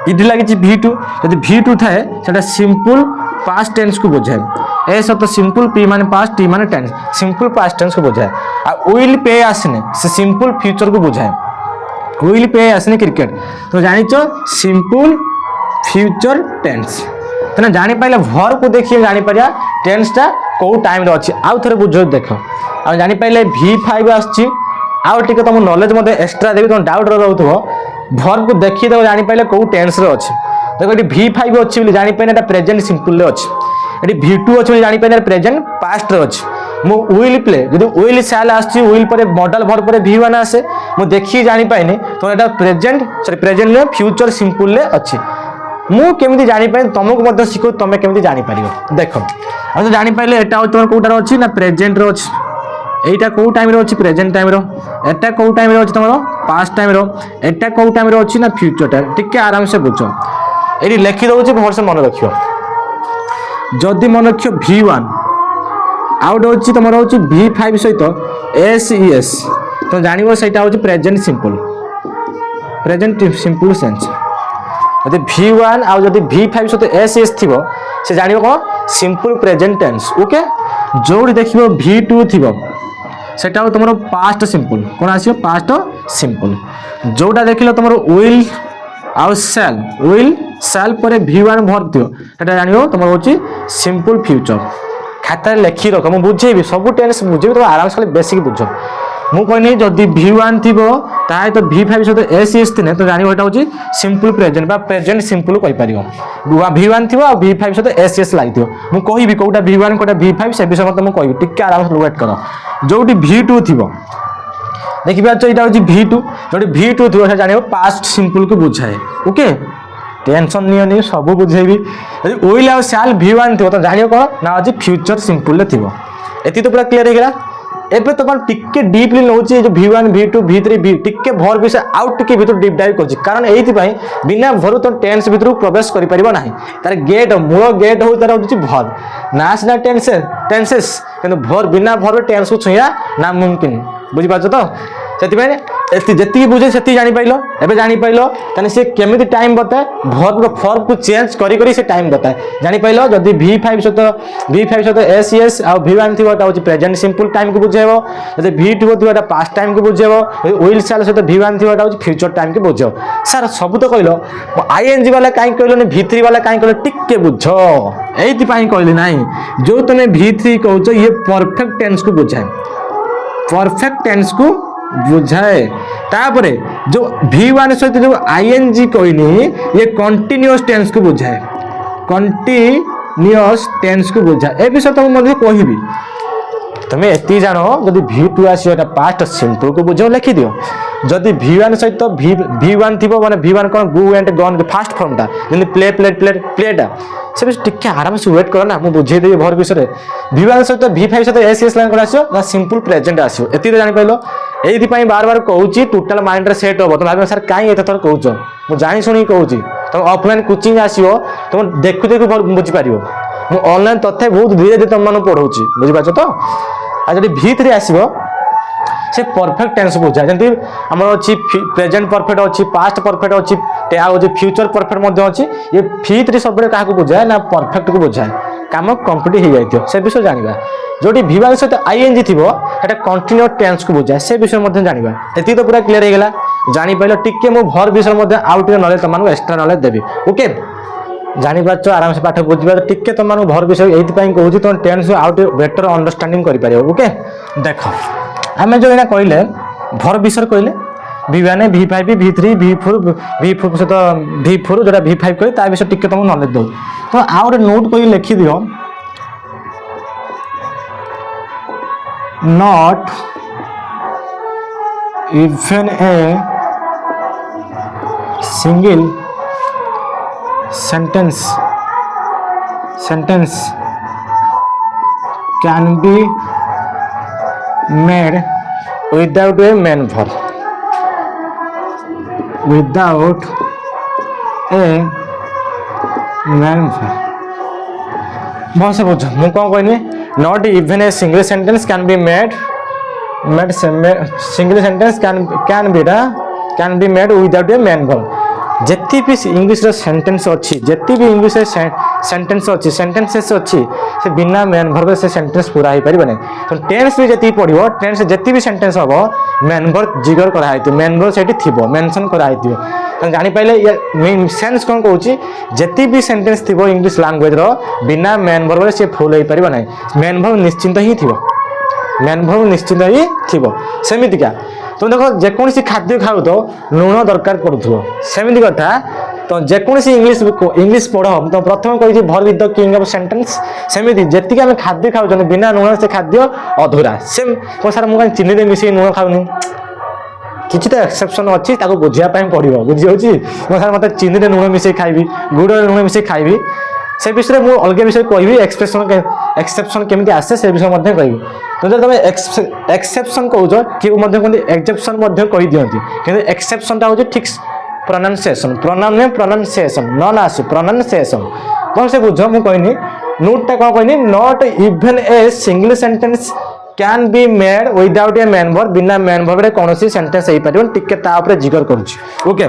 ईडी लागि V2 जदी V2 थाए सेटा सिंपल पास्ट टेंस को बुझाए ए सब तो सिंपल पी माने पास्ट टी माने टेंस सिंपल पास्ट टेंस को बुझाए आ विल पे आसने से सिंपल फ्यूचर को बुझाए विल पे आसने क्रिकेट तो जानि छो सिंपल फ्यूचर टेंस तने जानि पाइले वर्ब को देखिए जानि परिया टेंस टा को टाइम रे अछि आउ थरे बुझो देखो आ जानि पाइले V5 आछि आउ टिके तुम नॉलेज मते एक्स्ट्रा देबी तुम डाउट रहउथबो वर्ब को देखि दो जानि पाइले को टेंस रे अछि देखो एटी V5 अछि बोली जानि पाइने एटा प्रेजेंट सिंपल रे अछि एटी V2 अछि बोली जानि पाइने प्रेजेंट पास्ट रे अछि मु विल प्ले जदी विल शैल आछि विल परे मॉडल वर्ब परे V1 आसे मु देखि जानि पाइने तो एटा प्रेजेंट रे फ्यूचर सिंपल रे अछि मु केमिति जानि पाइ तुमको मते सिखो तमे केमिति जानि पारियो देखो आ तो जानि पाइले एटा तुम कोटा रे अछि ना प्रेजेंट रे अछि एटा को टाइम रे अछि प्रेजेंट टाइम रो एटा को टाइम रे अछि तमरो पास्ट टाइम रो एटा को टाइम रे अछि ना फ्यूचर टाइम टिके आराम से बुझो एटी लिखि दउछि भरसे मन रखियो जदी मन रखियो V1 आउट होछि तमरो होछि V5 सहित SES तो जानिबो सेटा होछि प्रेजेंट सिंपल सेंस जदी V1 आ जदी V5 सहित SES थिबो से जानिबो कोन सिंपल प्रेजेंट टेंस ओके जोडी देखिबो V2 थिबो सेटा हो तमरो पास्ट सिंपल कोन आसियो पास्ट सिंपल जोटा देखिलो तमरो विल आउ शैल परे V1 वर्ब थियो सेटा जानियो तमरो होची सिंपल फ्यूचर खाता लेखि रख मु बुझेबी सब टेंस बुझेबी तो आराम से बेसिक बुझो मु कहनी जदी V1 थिबो ताय तो V5 सहित SES थिने तो जानियो एटा होची सिंपल प्रेजेंट बा प्रेजेंट सिंपल कहि परियो V1 थिबो आ V5 सहित SES लागिथियो मु कहिबी कोटा V1 कोटा V5 से विषय मत मु कहिबी टिके आराम से वेट करो जोटी V2 थिबो देखि पाछो एटा होची V2 जोटी V2 थिबो से जानियो पास्ट सिंपल को बुझाए ओके टेंशन नियो सब बुझेबी यदि विल आ शैल V1 थिबो तो जानियो कोन ना होची फ्यूचर सिंपल ले थिबो एति तो पूरा क्लियर हे गेला एबे तो मन टिके डीपली नउची जो V1 V2 V3 V टिके भर विषय आउट टिके भीतर डीप डाइव करछि कारण एथि पई बिना भरु तो टेंस भीतर प्रवेश करि परिबो नाही तार गेट मूल गेट हो तार होछि भर नासना टेंसेस किंतु भर बिना भर टेंस को छुया ना मुमकिन बुझि पाछो तो सेति पई एति जति बुझे सेति जानि पाइलो एबे जानि पाइलो तने से केमिति टाइम बताए वर्ब को फॉर्म को चेंज करी करी से टाइम बताए जानि पाइलो जदी V5 सहित SES आ V1 थिबो ता होछि प्रेजेंट सिंपल टाइम को बुझेबो जदी V2 थिबो ता पास्ट टाइम को बुझेबो विल शैल सहित V1 थिबो ता होछि फ्यूचर टाइम के बुझेबो सर सब तो कहलो ING वाला काई कहलो ने V3 वाला काई कहलो टिके बुझो एति पई कहली नाही जो तने V3 कहउछो ये परफेक्ट टेंस को बुझाए परफेक्ट टेंस को बुझाए तापरे जो V1 सहित जो ING कहनी ये कंटीन्यूअस टेंस को बुझाए कंटीन्यूअस टेंस को बुझाए ए विषय तुम मध्ये कहबी तमे एति जानो जदी V2 आसी एटा पास्ट सिंपल को बुझो लिखि दियो जदी V1 सहित V1 थिबो माने V1 cone go and gone fast form ता जदी प्लेटा से भी टिके आराम से वेट करो ना मु बुझे देबी भर विषय V1 सहित V5 सहित SES लाइन कर आसियो ना सिंपल प्रेजेंट आसियो एति जानि पाइलो एथि पई बार बार कहूची टोटल माइंड रे सेट हो तुम भाबो सर काई एत थर कहूचो मु जानि सुनी कहूची तुम ऑफलाइन कोचिंग आसियो तुम देखु बुझी पारियो मु ऑनलाइन तथ्य बहुत धीरे धीरे तुम मानु पढौची बुझी पाछो तो आ जदी V3 आसियो से परफेक्ट टेंस बुझा जंती हमर अछि प्रेजेंट परफेक्ट अछि पास्ट परफेक्ट अछि टेआ अछि फ्यूचर परफेक्ट मध्ये अछि ये V3 सबरे काहा को बुझाए ना परफेक्ट को बुझाए काम कंप्लीट हो जाइथियो से विषय जानिबा जोटी V1 सहित ING थिबो एटा कंटीन्यूअस टेंस को बुझाए से विषय मध्ये जानिबा एति तो पूरा क्लियर हे गेला जानि पाइलो टिके मु भर विषय मध्ये out knowledge tamanu extra knowledge देबी ओके जानि पाछो आराम से पाठ बुझिबा टिके तमानु भर विषय एति पई कहूची तो टेंस आउट बेटर अंडरस्टैंडिंग करि पारियो ओके देखो आमे जो एना कहले भर विषय कहले V1 V5 V3 V4 सहित V4 जोटा V5 कहि ता विषय टिके तुम नॉलेज दो तो आउट नोट कहि लिखि दियो not even a single sentence can be made without a main verb. Without a main verb. बहुत से बुझ मु कौन कहनी not even a single sentence can be made single sentence can be made without A main verb. जितनी भी English sentence अच्छी जितनी भी इंग्लिश सेंटेंस अच्छी सेंटेंसेस अच्छी से बिना मेन वर्ब से सेंटेंस पूरा हो पारे. तो टेंस भी जी पढ़ो टेंस जितनी भी सेंटेंस हम मेन वर्ब जिगर कराई मेन वर्ब से मेंशन कराई तो जापारे सेन्स कौन कहूँ जितनी भी सेंटेंस थी इंग्लिश लैंग्वेज बिना मेन वर्ब से फुल हो पार ना. मेन वर्ब निश्चिंत ही थी मेन वर्ब निश्चिंत ही थी सेमितिका. तुम देख जेकोसी खाद्य खाऊ तो लुण दरकार पड़ू सेमती कथा. तो जेकोसी इंग्लिश पढ़ तो प्रथम कही भर with the king of sentence सेमती जी आम खाद्य खाऊ बिना लुण से खाद्य अधूरा सेम. तो सर मुझे चीनी दे मिस लुण खाऊनी किसी तो एक्सेप्शन अच्छी बुझापी पड़ो बुझी सर मत चीनी लुण मिसे खाइबी गुड़ लुण मिसे खाइबी से विषय में अलग विषय कहि एक्सेप्शन केमी आसे से विषय कहि. तो जब तुम एक्सेप्शन कौच कि कहते एक्सेप्शन कही दिखती कि एक्सेप्शन हूँ ठीक प्रोनाउंसिएशन प्रोनाउंसिएशन नन आसु प्रोनाउंसिएशन. बहुत से बुझ मुझे कहनी नोटा कौन कहनी not even a single sentence can be made without A main verb. बिना मेन वर्ब कौन सेंटेंस हो पार टे जिगर करुच्ची. ओके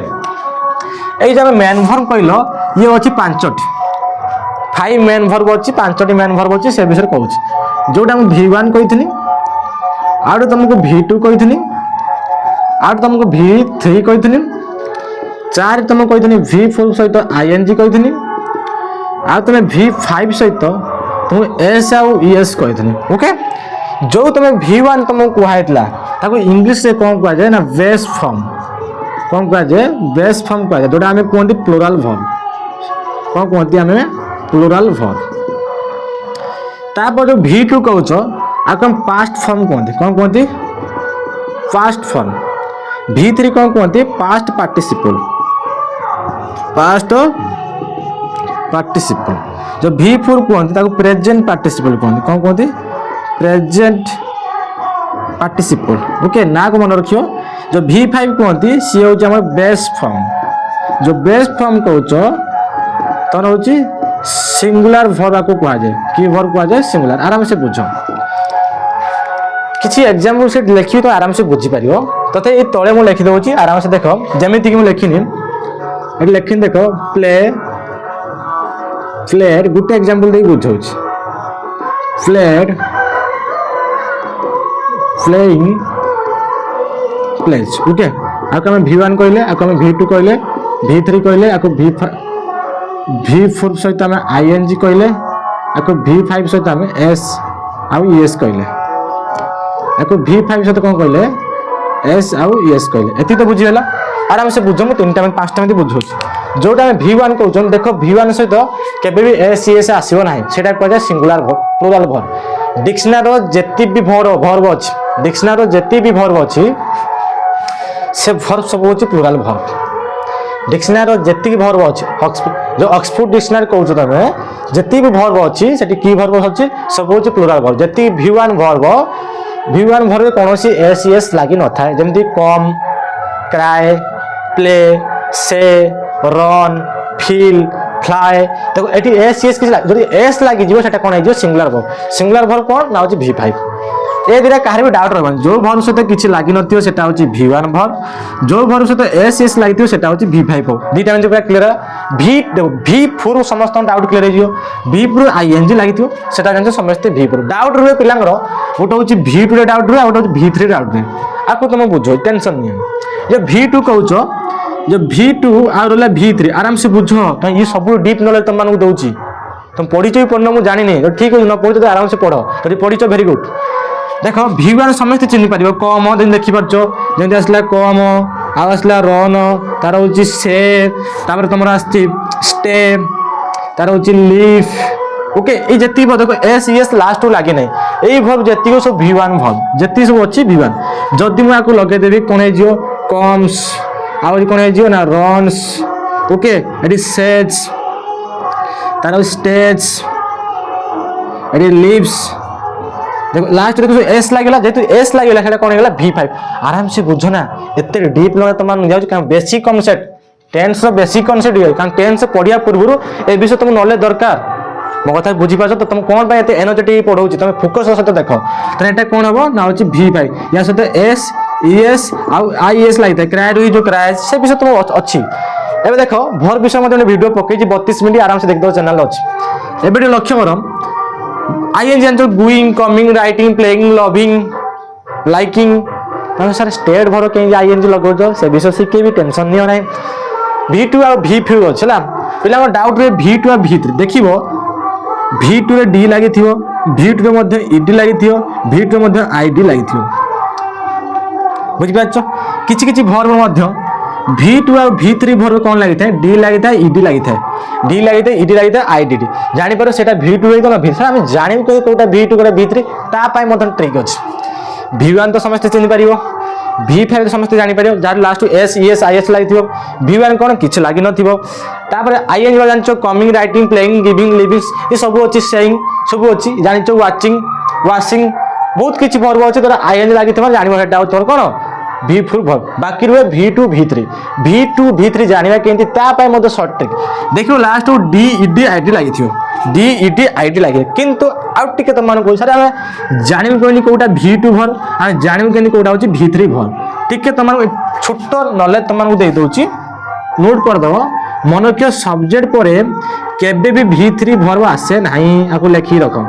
ये जो मेन वर्ब कहल ये अच्छी 5टी 5 मेन वर्ब अच्छी 5टी मेन वर्ब अच्छी से विषय कहूँ जोटा मुझे V1 कही आउ तुमको V2 कही आउ तुमको V3 कही 4 तुमको कही V4 सहित ING कही आ तुम V5 सहित तुम S आउ ES कही. ओके जो तुम V1 तुमको कहला इंग्लिश से कौन कह जाए ना बेस फॉर्म कौन कह जाए बेस फॉर्म कह जाए जोटा आम कहते प्लुराल वर्ब कौन कहते आम प्लुराल वर्ब. तापर जो V2 कहूच आपको पास्ट फॉर्म कहते कौन कहते पास्ट फॉर्म. V3 कौन कहते पास्ट पार्टिसिपल जो V4 कहते प्रेजेंट पार्टिसिपल कहते कौन कहते प्रेजेंट पार्टिसिपल. ओके ना को मन रखियो. जो V5 कहते सी हूँ आम बेस फॉर्म जो बेस फॉर्म कहूच तो हूँ सिंगुलर वर्ब आपको कह जाए कि वर्ब कह जाए सिंगुलर. आराम से बुझ किसी एग्जाम्पल से लिखी तो आराम से बुझीपार. तथे ये तले मुझे लिखिदे आराम से देख जमीक मुझे लिखिनी ये लिखिनी देख फ्लेड गोटे एग्जाम्पल दे बुझाऊँ फ्लेड फ्लेइंग प्लेज. ओके आपको आम V1 कहले आपको आम V2 कहले V3 कहले आपको V4 सहित आम ING कहले आपको V5 सहित आम S आउ ES कहले आपको V5 सहित कौन कहले S आउ ES कहले. एति तो बुझीगला आराम से बुझ मुझे 3टा 5टा मिनट बुझाऊँ. जोटा V1 कहूँ देख V1 सहित केबे भी S ES आसो ना से कह सिंगुलर प्लुराल वर्ब. डिक्शनरी जितनी भी वर्ब अच्छी डिक्शनरी जितनी भी वर्ब अच्छी से वर्ब सब हूँ प्लुराल वर्ब. डिक्शनरी जितनी वर्ब अच्छी जो ऑक्सफोर्ड डिक्शनरी कहूँ तुम जितनी भी वर्ब अच्छी से की वर्ब अच्छी सब हूँ प्लुराल वर्ब. जी V1 वर्ब कौन S ES लगी न था जमी कम क्राए प्ले से रन फील फ्लाए देखो ये S ES किसी S लगी से कौन हो सिंगुलर वर्ब कौन ना हूँ V5. ए दुटा कहार भी डाउट रहा जो वर्ब सहित किसी लगी ना हूँ V1 वर्ब जो वर्ब सहित S ES लगी से हूँ V5 दुटा मिनट पूरा क्लियर. V4 समस्त डाउट क्लियर हो V4 ING लगी से जानते समस्ते V4 डाउट रुए पिला गोटे हूँ V2 डाउट रुए गोटे V3 डाउट रुए आपको तुम बुझ टेंशन नहीं. जो V2 कहूच जो V2 आ रहा V3 आराम से बुझ कहीं ये सब डीप नॉलेज तुम मानक दूसरी तुम पढ़ी पढ़ना मुझे जानी तो ठीक है न पढ़ी तो आराम से पढ़ तो पढ़ी वेरी गुड. देख V1 समस्त चिन्ह पार कम देखिपार जमी आसला कम आसला रन तार हूँ से तुम स्टेप तार हूँ लिफ. ओके ये जी देख S ES लास्ट लगे ना यही वर्ब जी सब V1 वर्ब जी सब अच्छी V1 जदि मुझे लगेदेवी कौन हो कम्स आउ कौन हो ना रन्स. ओके ये सेज तार स्टेज ये लिव्स देखो लास्ट देखो एस लागला जेतु एस लागला सेटा कोन हेला V5 आराम से बुझो ना एते डीप न त मान जाउ का बेसिक कांसेप्ट टेंस रो बेसिक कांसेप्ट हो कारण टेंस पढिया पूर्वरु ए विषय तुम नॉलेज दरकार मो कथा बुझी पाछ तो तुम कोन बाय एते एनर्जेटिक पढौची तुम फोकस सहित देखो त एटा कोन हबो ना होची V5 या सहित एस ईएस आ आईएस लागिता क्राइड हुई जो क्राइड से विषय तुम अछि एबे देखो भर विषय मध्ये वीडियो पकेजी 32 मिनिट आराम से देख दो चैनल अछि एबे लक्ष्य करम आईएनजी जानतो going coming writing playing loving liking तो सर स्टेट भर के आईएनजी लगो जो से विषय सिखे भी टेंशन नहीं होना V2 और V4 अच्छला पिला डाउट रे V2 और V3 देखिबो V2 रे D लागि थियो V2 रे मध्ये ED लागि थियो V2 रे मध्ये ID लागि थियो बुझि पाछो किछि किछि भर्ब मध्ये V2 और V3 भर्ब कोन लागि थाए D लागि थाए ED लागि थाए D लागि थाए ED लागि थाए IDD जानि पारो सेटा V2 रे तो V3 हम जानि को कोटा V2 कोटा V3 ता पाई मदन ट्रिक अछि V1 तो समस्त चिनि परिबो V5 तो समस्त जानि परिबो जार लास्ट S ES IS लागि थियो V1 कोन किछ लागि न थिबो तापर IN वाला जानचो coming writing playing giving living ए सब अछि सेइंग सब अछि जानिचो वाचिंग वाशिंग बहुत किछ भर्ब अछि तोरा IN लागि थमा जानिबो हेटा तोर कोन V4 भर्ब बाकी रुए V2 V3 जानिबा केंति ता पाई मदो शॉर्ट ट्रिक देखियो लास्ट D ED ID लागि थियो D ED ID लागि किंतु आउट टिके त मन को सर हम जानिबो कोनी कोटा V2 भर हम जानिबो केंति कोटा होची V3 भर टिके त मन छोट नॉलेज त मन को दे दोची नोट कर दो मनोक्य सब्जेक्ट परे केबे भी V3 भर्ब आसे नाही आको लिखि रखो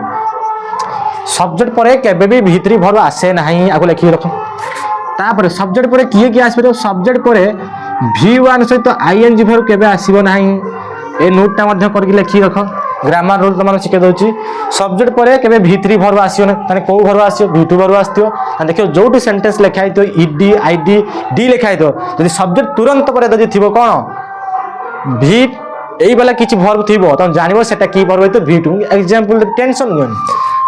सब्जेक्ट परे केबे भी V3 भर्ब आसे नाही आको लिखि रखो तापर सब्जेक्ट परे किए आसबे सब्जेक्ट परे V1 सहित आईएनजी भर्ब केबे आसीबो नाही ए नोट ता मध्ये करके लिखि रखो ग्रामर रूल तमन सिखे दोची सब्जेक्ट परे केबे V3 भर्ब आसीयो ना तने को भर्ब आसीयो V2 भर्ब आस्तियो देखियो जोटी सेंटेंस लिखाई तो ईडी आईडी डी लिखाई तो यदि सब्जेक्ट तुरंत परे यदि थिबो कोन V एई वाला किछि भर्ब थिबो त जानिबो सेटा की भर्ब तो V2 एग्जांपल टेंशन नियन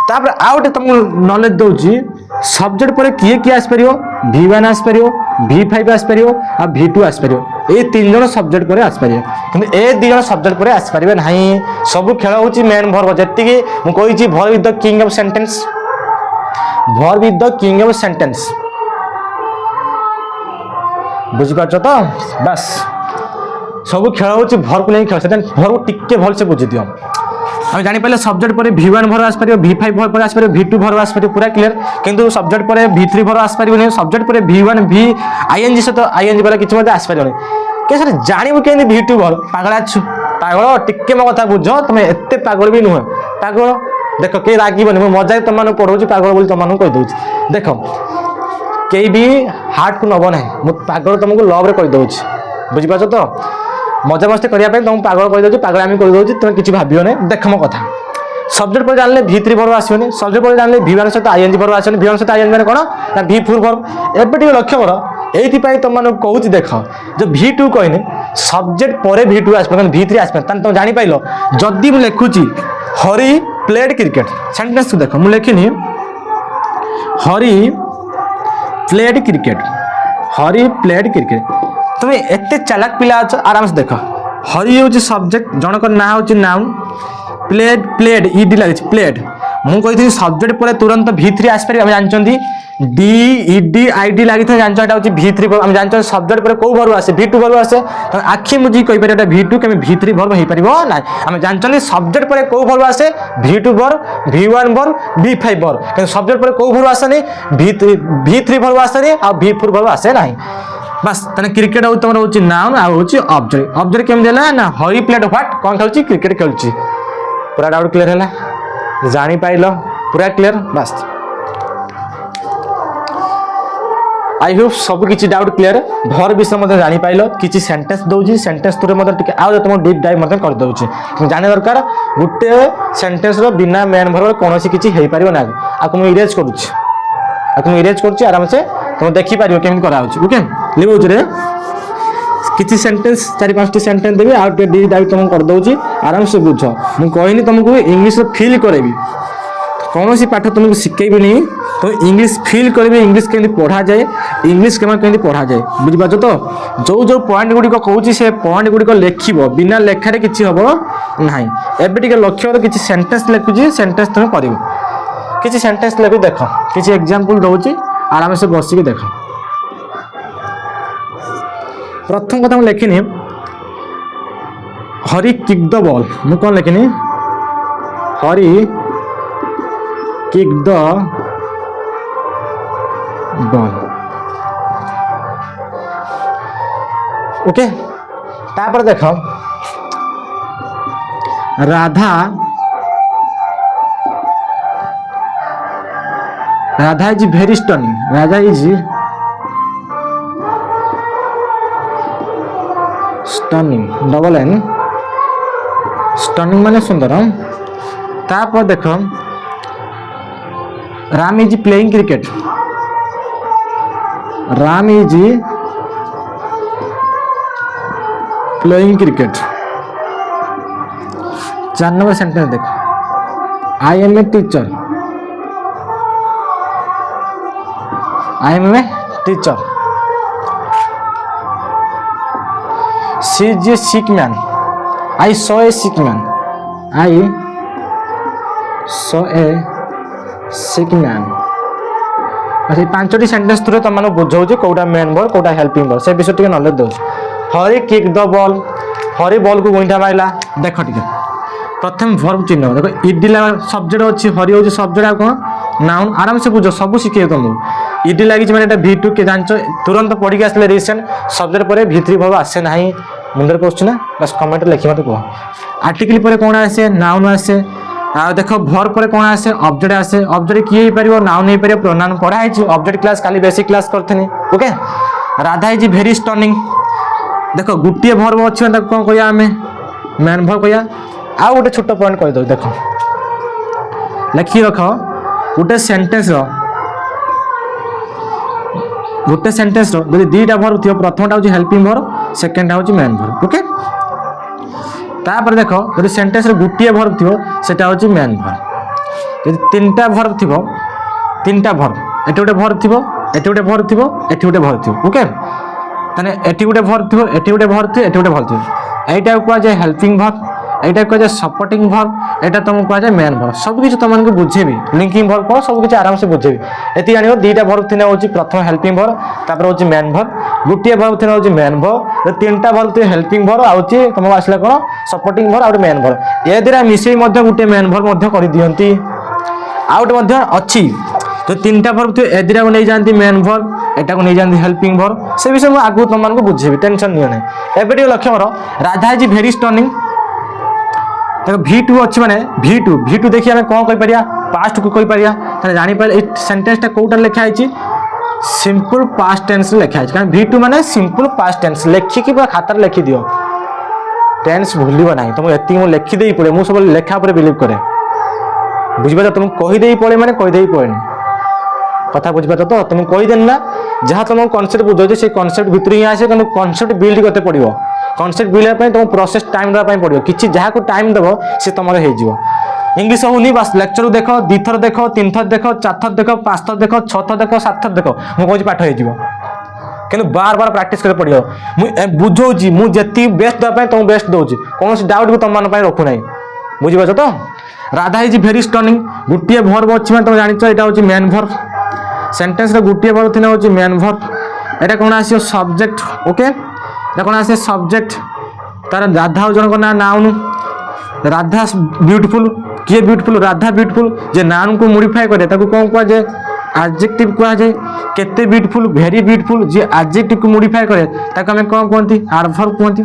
तापर आउट तुमको नॉलेज दोची सब्जेक्ट परे किए आस परियो V1 आस परियो V5 आस परियो आ V2 आस परियो ए तीन जण सब्जेक्ट परे आस परियो किंतु ए दी जण सब्जेक्ट परे आस परिबे नाही सब खेल होची मेन भर्ब जति कि मु कहि छी verb is the king of sentence verb is the king of sentence बुझि पाछो तो बस सब खेल होची भर्ब नै खेल सेटा भर्ब टिके भल से बुझि दियो हम जानि पहले सब्जेक्ट परे V1 भर आस परियो V5 भर पर आस परियो V2 भर आस परियो पूरा क्लियर किंतु सब्जेक्ट परे V3 भर आस परियो नै सब्जेक्ट परे V1 V ING से तो ING वाला किछ मते आस परियो नै के सर जानिबो केनि V2 भर पागल छु पागल टिके म कथा बुझो तमे एते पागल भी नुह पागल देखो के रागीबनी म मजाक तमान पढौची पागल बोली तमान कहि दोची देखो केई भी हार्ट को नबो नै म पागल तुमको लव रे कहि दोची बुझि पाछो तो मजा मस्ती करिया पे तुम पागल कहि दोची पागल आमी कहि दोची तुम किछि भाबियो नै देख म कथा सब्जेक्ट पर जानले V3 भर्ब आसीओनी सब्जेक्ट पर जानले V1 सहित ING भर्ब आसीओनी V1 सहित ING माने कोन ना V4 भर्ब एबे टिके लक्ष्य करो एथि पई तुम माने कहूची देखो जो V2 कहने सब्जेक्ट परे V2 आसपन V3 आसपन तन तुम जानि पाइलो जदी मु लेखुची हरि प्लेड क्रिकेट सेंटेंस देखो मु लेखिनी हरि प्लेड क्रिकेट तुम एते चालाक पिला अछ आराम से देखो हरि होची सब्जेक्ट जनकर ना होची नाउन प्लेड ईडी लागि प्लेड मु कहिथि सब्जेक्ट परे तुरंत V3 आस परि हम जानचंदी डी ईडी आईडी लागि था जानचो एटा होची V3 हम जानचो सब्जेक्ट परे को भर्ब आसे V2 भर्ब आसे त आखि मुजी कहि परियो एटा V2 केमे V3 भर्ब हेइ परिबो ना हम जानचंदी सब्जेक्ट परे को भर्ब आसे V2 verb V1 verb V5 verb कि सब्जेक्ट परे को भर्ब आसे नै V3 भर्ब आसे नै आ V4 भर्ब आसे नाही बस तने क्रिकेट हो तमर होची नाउन आ होची ऑब्जेक्ट केम देला ना हरि प्लेड व्हाट कोन खेलची क्रिकेट खेलची पूरा डाउट क्लियर हैला जानि पाइलो पूरा क्लियर बस आई होप सब किछि डाउट क्लियर भर विषय मते जानि पाइलो किछि सेंटेंस दोजी सेंटेंस तुरे मते टिके आ तुम डीप डाइव मते कर दोची जाने दरकार गुटे सेंटेंस रो बिना मेन भर कोनोसी किछि हेइ परिबो ना आ तुम इरेज करूची आराम से तुम देखि पारियो केम करा होची ओके लिबो रे किछि सेंटेंस 4-5 सेंटेंस देबी आ डीप डाइव तुम कर दोची आराम से बुझो मु कहिनी तुमको इंग्लिश फील करेबी कौन सी पाठ तुमको शिखेबी नहीं तो इंग्लिश फील करेबी इंग्लिश केंदी पढ़ा जाए इंग्लिश केंदी पढ़ा जाए बुझि पाछो तो जो पॉइंट गुडी को कहूची से पॉइंट गुडी को लेखिबो बिना लेखारे किछि हबो नाही एबे टिके लक्ष्य किछि सेंटेंस लेखुची सेंटेंस तुम करिवो किसी सेंटेंस लेके देख किसी एग्जांपल दउची आराम से बसिक देख प्रथम कथा मैं लिखिनी हरि किक द बॉल मु कौन लिखिनी Hari kick the ball okay तापर देख Radha is very stunning Radha is stunning double N stunning माने सुंदर तापर देख Ram is playing cricket Ram is playing cricket 4 number sentence देख I am a teacher I am a teacher she is a sick man I saw a sick man I saw a sick man अच्छा 5टी sentence through तुम बुझाऊँ कौटा main verb कौटा helping verb से विषय टे knowledge दो Hari kick the ball Hari ball को गोइठा मारला देख टे प्रथम वर्ब चिन्ह देख इडी सब्जेक्ट अच्छी हरि हूँ सब्जेक्ट आ कौन नाउन आराम से बुझ सब शिखे तुमको इडी लगी मैंने V2 के जान तुरंत पढ़ी के आसले रिसेंट सब्जेक्ट पर V3 वर्ब आसे ना मुंडे पशुना बस कमेंट लिखी मत कह आर्टिकल पर कौन आसे नाउन आसे देख वर्ब पर कौन आसे ऑब्जेक्ट आसे ऑब्जेक्ट किए हो पार नाउन हो पार प्रोनाउन पढ़ाई ऑब्जेक्ट क्लास काली बेसिक क्लास करथनी okay Radha is very stunning देख गोटे वर्ब अच्छी कौन कह मेन वर्ब कह आउ गोटे छोट पॉइंट कह दो देख लिखी रख गोटे सेंटेंस दीटा वर्ब थी प्रथमटा हूँ हेल्पिंग वर्ब सेकेंडटा हूँ मेन वर्ब ओके तापर देख जो सेंटेंस गोटे वर्ब थी सेटा हूँ मेन वर्ब यदि 3टा वर्ब थी 3टा वर्ब एटी गोटे वर्ब थी एटी गोटे वर्ब थी एटी गोटे वर्ब थी ओके ताने एटी गोटे वर्ब थी एटी गोटे वर्ब थी एटी गोटे वर्ब थी एटा कह जाए हेल्पिंग वर्ब एटा कह जाए सपोर्टिंग वर्ब एटा तुमको कह जाए मेन वर्ब सब किसी तुमको बुझेबी लिंकिंग वर्ब कौन सब किसी आराम से बुझेबी एति जानियो 2टा वर्ब थी हूँ प्रथम हेल्पिंग वर्ब तापर हूँ मेन वर्ब गोटे वर्ब थी हूँ मेन वर्ब 3टा वर्ब थी हेल्पिंग वर्ब आउची तुमको आसला कौन सपोर्टिंग वर्ब आउट मेन वर्ब ए द्वारा मिसई गोटे मेन वर्ब कर दियंती आउट अच्छी जो 3टा वर्ब थी ए द्वारा नहीं जाती मेन वर्ब एटा को नहीं जाती हेल्पिंग वर्ब से विषय मुझे आगू तुमको बुझेबी टेंशन नियो नहीं एबे लक्ष्य कर राधा इज वेरी स्टनिंग देखो V2 अच्छी माने V2 देखिए आम कौन कहीपर पास्ट को कहीपर जापर सेंटेंसटा कौटा लिखाई सिंपल पास्ट टेंस लिखाई कारण V2 माने सिंपल पास्ट टेंस लिखिकी पूरा खातार लिखि दियो टेंस भूलिब ना तुमको एति मु लिखिदे पड़े मुझे सब लेखा पर बिलीव करे बुझे तुमको कहीदे पड़े मैंने कहीदे पड़े कथा बुझे तो तुमको कहीदेन ना जहाँ तुम कनसेप्ट बुझे से कनसेप्ट भितर ही आसे तुम कनसेप्ट बिल्ड करते पड़ो कनसेप्ट बिल्ड तुम प्रोसेस टाइम देवाई पड़ो कि जहाँ को टाइम देव सी तुम हो इंग्लीश होनी बस लेक्चर देख 2 थर देख 3 थर देख 4 थर देख 5 थर देख 6 थर देख 7 थर देख मुझे पाठ हो कि बार बार प्रैक्टिस कर पड़ो मुझे बुझाऊँ मुझे बेस्ट देवाई तुम बेस्ट दूसरी कौन डाउट भी तुम मन रखुना बुझीपार तो राधा इज वेरी स्टनिंग गोटे वर्ब अच्छी तुम जान यहाँ हूँ मेन वर्ब सेंटेंस गोटे वर्ब थी हूँ मेन वर्ब एटा कौन आस सब्जेक्ट ओके एटा कौन आसे सब्जेक्ट तार राधा जन ना नाउन राधा ब्यूटीफुल किए ब्यूटीफुल राधा ब्यूटीफुल जे नाउन को मॉडिफाई करे ताको कौन कह जाए एडजेक्टिव कह जाए केते ब्यूटीफुल वेरी ब्यूटीफुल जे एडजेक्टिव को मॉडिफाई करे ताको हमें कौन कहती एडवर्ब कहती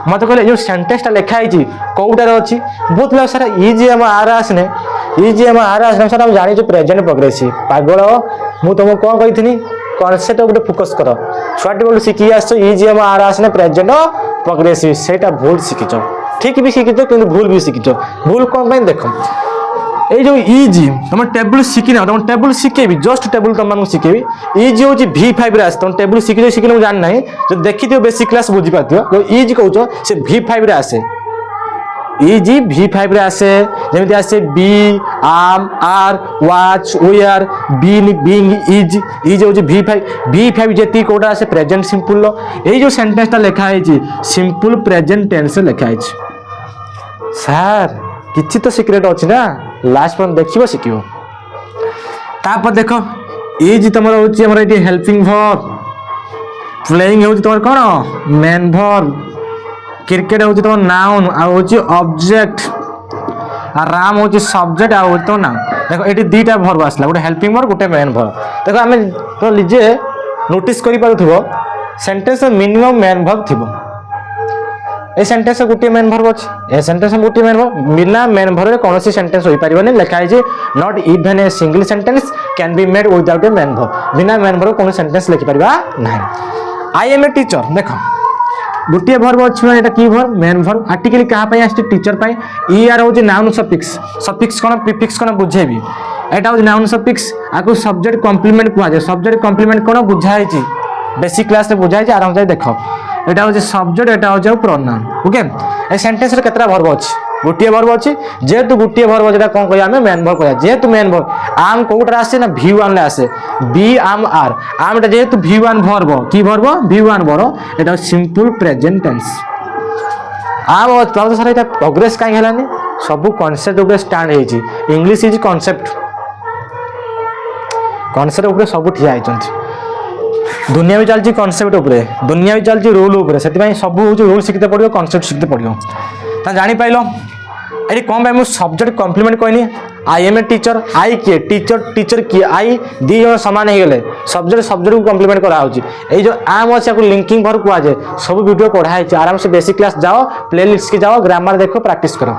मत कहले जो सेंटेंसटा लिखाई कौटार अच्छी बहुत लोग सारा इजी आम आर आसने इजी आम आर आसने सारा हम जानी प्रेजेंट प्रोग्रेसिव पागल मु तुमको कौन कही कनसेप्ट गोटे फोकस कर छुआटी बोल शिखी आस इजी आम आर आसने प्रेजेंट प्रोग्रेसिव सेटा भूल शिखिच ठीक भी शिखिच कि भूल भी शिखिच भूल कौन देख ये जो इजी तुम टेबुल शिखी ना तुम टेबुल शिखेबी जस्ट टेबुल तुमको शिखेबी इजी हूँ V5 रे आसे तुम टेबुल शिखी शिखी मुझे जान ना जो देखी बेसिक क्लास बुझीपार जो इजी कौच से V5 रे आसे इजी V5 रे आसे जमी आसे be am are was were being is is हूँ V5 जी कौटा आसे प्रेजेंट सिंपल ये जो सेंटेंसटा लिखाई सिंपल प्रेजेंट टेंस लिखाई सार किसी तो सिक्रेट अच्छी ना लास्ट पर देखिए शिखियो तापर देख इज तुम हूँ हेल्पिंग वर्ब, प्लेइंग हूँ तुम कौन मेन वर्ब, क्रिकेट हूँ तुम नाउन आउ ऑब्जेक्ट, राम हूँ सब्जेक्ट आउ तुम नाउन। देखो ये दुईटा वर्ब आसला, गोटे हेल्पिंग वर्ब गोटे मेन वर्ब। देखो आम तो निजे नोटिस कर सेंटेंस मिनिमम मेन वर्ब थी। ए सेंटेंस गोटे मेन वर्ब अच्छे, ए सेंटेंस गोटे मेन वर्ब, बिना मेन वर्ब कौन सेंटेंस हो पारे लिखाई not even a single sentence can be made without A main verb, बिना मेन वर्ब कौन सेंटेंस लिखिपर ना। आई एम ए टीचर, देख गोटे वर्ब अच्छे की वर्ब मेन वर्ब, आर्टिकल क्या टीचर पाई। ई आर हूँ नाउन सफिक्स, सफिक्स कौन प्रीफिक्स कौन बुझेबी, एटा हूँ नाउन सफिक्स, आपको सब्जेक्ट कॉम्प्लीमेंट कहुए। सब्जेक्ट कॉम्प्लीमेंट कौन बुझाई बेसिक क्लास बुझाई आराम से देख, एटा हूँ सब्जेक्ट, एटा हूँ प्रोनाउन। ओके ए सेंटेंस रे केतरा वर्ब अच्छी, गोटे वर्ब अच्छी, जेहेतु गोटे वर्ब जेटा कौन कह मेन वर्ब कह, जेहेतु मेन वर्ब आम कौटे आसे ना V1 आसे, बी आम आर, आम जेहेतु V1 वर्ब की वर्ब V1 वर्ब, एटा सिंपल प्रेजेंट टेंस। आम तो सर ये प्रोग्रेस कहीं हेलानी, सब कॉन्सेप्ट उपर स्टैंड होइछि, इंग्लिश इज कॉन्सेप्ट, कॉन्सेप्ट उपर सब ठिया होइछन्ति। दुनिया भी चलती कॉन्सेप्ट उपरे, दुनिया भी चलती रूल उपरे, से सब हूँ रूल शिखते पड़ो, कॉन्सेप्ट शिखते पड़ो। तो जापार ये कौन मुझे सब्जेक्ट कॉम्प्लीमेंट कहनी, आई एम ए टीचर, आई किए टीचर, टीचर किए, आई दी जन सामान हो गले, सब्जेक्ट सब्जेक्ट को कॉम्प्लीमेंट कराऊँगी। ये जो आम अच्छे लिंकिंग वर्ब कहुए, सब वीडियो पढ़ाई, आराम से बेसिक क्लास जाओ, प्ले लिस्ट की जाओ, ग्रामर देखो, प्रैक्टिस करो।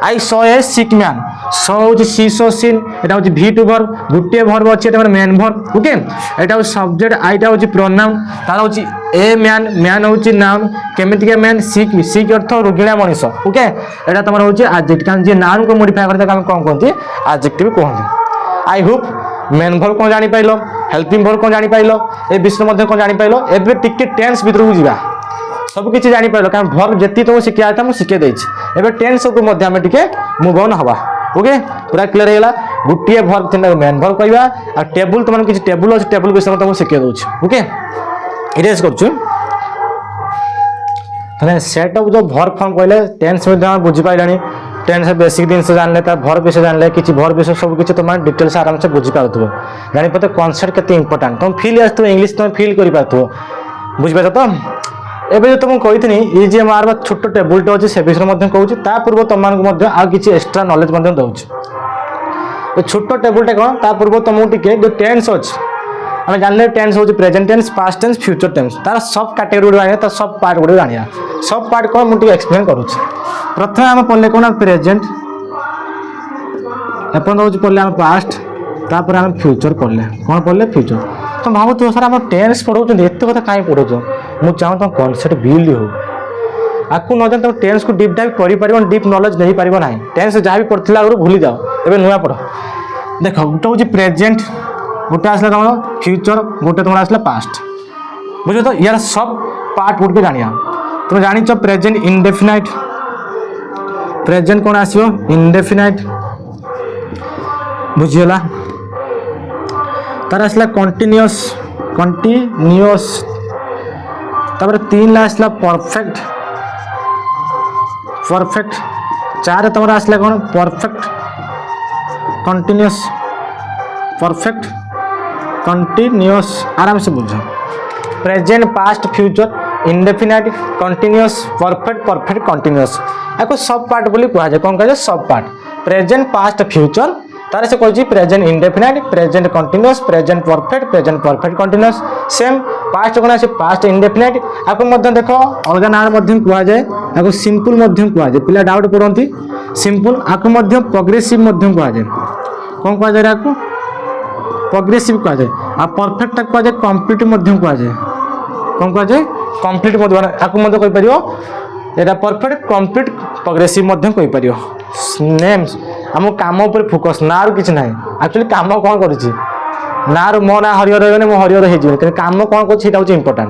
आई saw a sick man, saw हूँ सी सो सीन, यहाँ हूँ V2 वर्ब, गोटे वर्ब अच्छे मेन वर्ब। ओके यहाँ हूँ सब्जेक्ट, आईटा हूँ प्रोनाउन, तार हूँ ए मैन, मैन हूँ नाउन, केमितिका मैन सिक, सिक अर्थ रोगिणा मनीष। ओके यहाँ तुम हूँ एडजेक्टिव, कारण जी नाउन को मॉडिफाई करते कौन कहते एडजेक्टिव कहते। आई होप मेन वर्ब कौन जानी पाइल, हेल्पिंग वर्ब कौन जानी पाइल, ए विषय कौन जानी पाइल। एबे टिके टेंस भीतर को जीवा, सब किसी जानी पाइल, कारण वर्ब जेती तुमको शिखा था मुझे शिखे देछि। एबे टेंस को मध्य आम टिके मूव ऑन हवा। ओके पूरा क्लियर होगा, गोटे वर्ब थी मेन वर्ब कहवा, आ टेबुल तुम किसी टेबुल अच्छे, टेबुल विषय तुमको शिखे दूसरी। ओके इरेज करूँ सेट ऑफ जो वर्ब फॉर्म कहले टेंस में बुझीपारे, टेंस बेसिक जिन जानले, वर्ब विषय जानले, किसी वर्ब विषय सब किसी तुम डिटेल्स आराम से बुझीपार, जापर कॉन्सेप्ट के इंपोर्टेंट, तुम फील आसो इंग्लिश तुम फील कर बुझीपार। तो एबे जो तुमको कही ये जे मार छोट टेबुलटे अच्छे से विषय कहूँ, ता पूर्व तुमको आउ किसी एक्सट्रा नॉलेज दूसरी। छोट टेबुलटे कौन, ता पूर्व तुमको टिके जो टेंस अच्छे आम जानले, टेंस हूँ present tense, past tense, future tense, तार सब कैटेगरी गुड आने, सब पार्ट गुड आने, सब पार्ट कौन मुझे एक्सप्लेन करुच्छे। प्रथम आम पढ़ले कौन प्रेजेंट, एपन हूँ पढ़ले आम पास्ट, तापर आम फ्यूचर पढ़ले, कौन पढ़ले फ्यूचर। तुम भावुव सर आम टेंस पढ़ाऊँ एत कथा कहीं पढ़ाऊँ, मुझे चाहूँ तुम कॉन्सेप्ट बिल्ड हो, आपको न जान तुम टेंस को डीप डाइव कर डीप नॉलेज नहीं पार ना। टेंस जहाँ भी पढ़ा आगे भूली जाओ, एवं नुआ पढ़। देख गोटे हूँ प्रेजेंट, गोटे आसला तुम फ्यूचर, गोटे तुम आसला पास्ट, बुझे। तो यार सब पार्ट गुड के जानिया। तुम जानिच प्रेजेंट इनडेफिनाइट, प्रेजेंट कौन आसो इनडेफिनाइट, बुझीगला। तार आसला कंटिन्यूअस, कंटिन्यूअस, तापर 3 आसला परफेक्ट, परफेक्ट। 4 तुम आसला कौन परफेक्ट कंटिन्यूअस, परफेक्ट कंटिन्यूअस, आराम से बुझ। Present past future indefinite continuous perfect perfect continuous, आपको सब पार्ट बोली कहुए, कौन कहे सब पार्ट। प्रेजेंट पास्ट फ्यूचर तार से कही present indefinite, present continuous, present perfect continuous. Same past कौन आसे पास्ट इनडेफिनाइट, आपको देख अलग ना कहुए, आपको सिंपल कहुए, पिला डाउट पड़ती सिंपल, आपको प्रोग्रेसिव कहुए, कौन कहुए आपको प्रोग्रेसिव कहुए। आ परफेक्ट कहुए कंप्लीट कहुए, कौन कहुए कंप्लीट आपको कहीपर, यहाँ परफेक्ट कंप्लीट प्रोग्रेसिव कहीपर। नेम्स आम काम उपर फोकस, ना कि ना एक्चुअली काम कौन करुच्ची ना मो ना हरिहर रही मुझे हरिहर हो काम कौन कर इंपोर्टाट,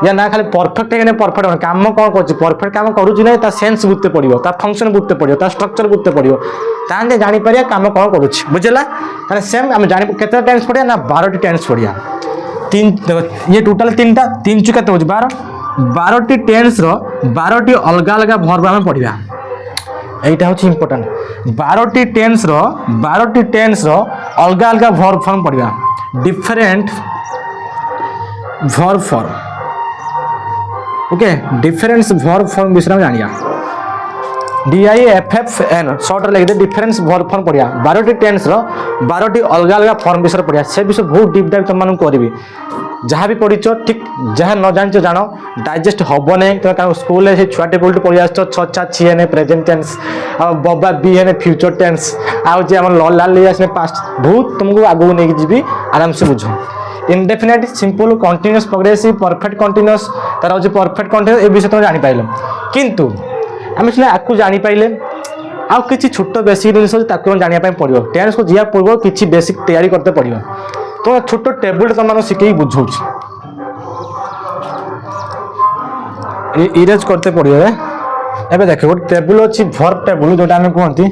या ना खाली परफेक्ट है परफेक्ट काम कौन कर परफेक्ट काम करुच्ची ना सेन्स बुझते पड़ो, फंक्शन बुझते पड़ो, स्ट्रक्चर बुझते पड़ो, ताकि जापर काम कौन करुच्ची बुझेगा। ताकि सेम आम जान के टेंस पढ़िया ना 12टी टेंस पढ़िया। 3 ये टोटाल 3टा 3 चु के 12, 12टी टेंस 12टी अलग अलग वर्ब आम पढ़ा, यहाँ हूँ इंपोर्टाट। 12टी टेंस अलग अलग वर्ब फॉर्म पढ़ा different verb form okay difference verb form विषय में जानिया DIFFN शॉर्ट लिखिदे डिफरेंस वर्ब फॉर्म पढ़िया 12टी टेंस रो 12टी अलग अलग फॉर्म विषय पढ़िया से विषय बहुत डीप डाइव तुम मानक करी जहाँ भी पढ़ीच ठीक जहाँ न जान जान डाइजेस्ट हम नहीं तुम स्कूल से छुआटे बोलते पढ़ी आस छा छी ने प्रेजेंट टेंस आ बबा बी है फ्यूचर टेंस आम लाल आस पास्ट बहुत तुमको आगू नहीं जी आराम से बुझ indefinite simple continuous progressive perfect continuous तार हूँ परफेक्ट कंटिन्यूअस ए विषय तुम जापार किंतु आम सीना आपको जापारे आउ कि छोट बेसिक जिन जानापी पड़ो टेन्स को जा पूर्व किसी बेसिक तैयारी करते पड़ो तो छोट टेबुल तुम शिखे बुझाऊँ इरेज करते पड़ो एवं देख गोटे टेबुल अच्छी वर्ब टेबुल जोटा आम कहती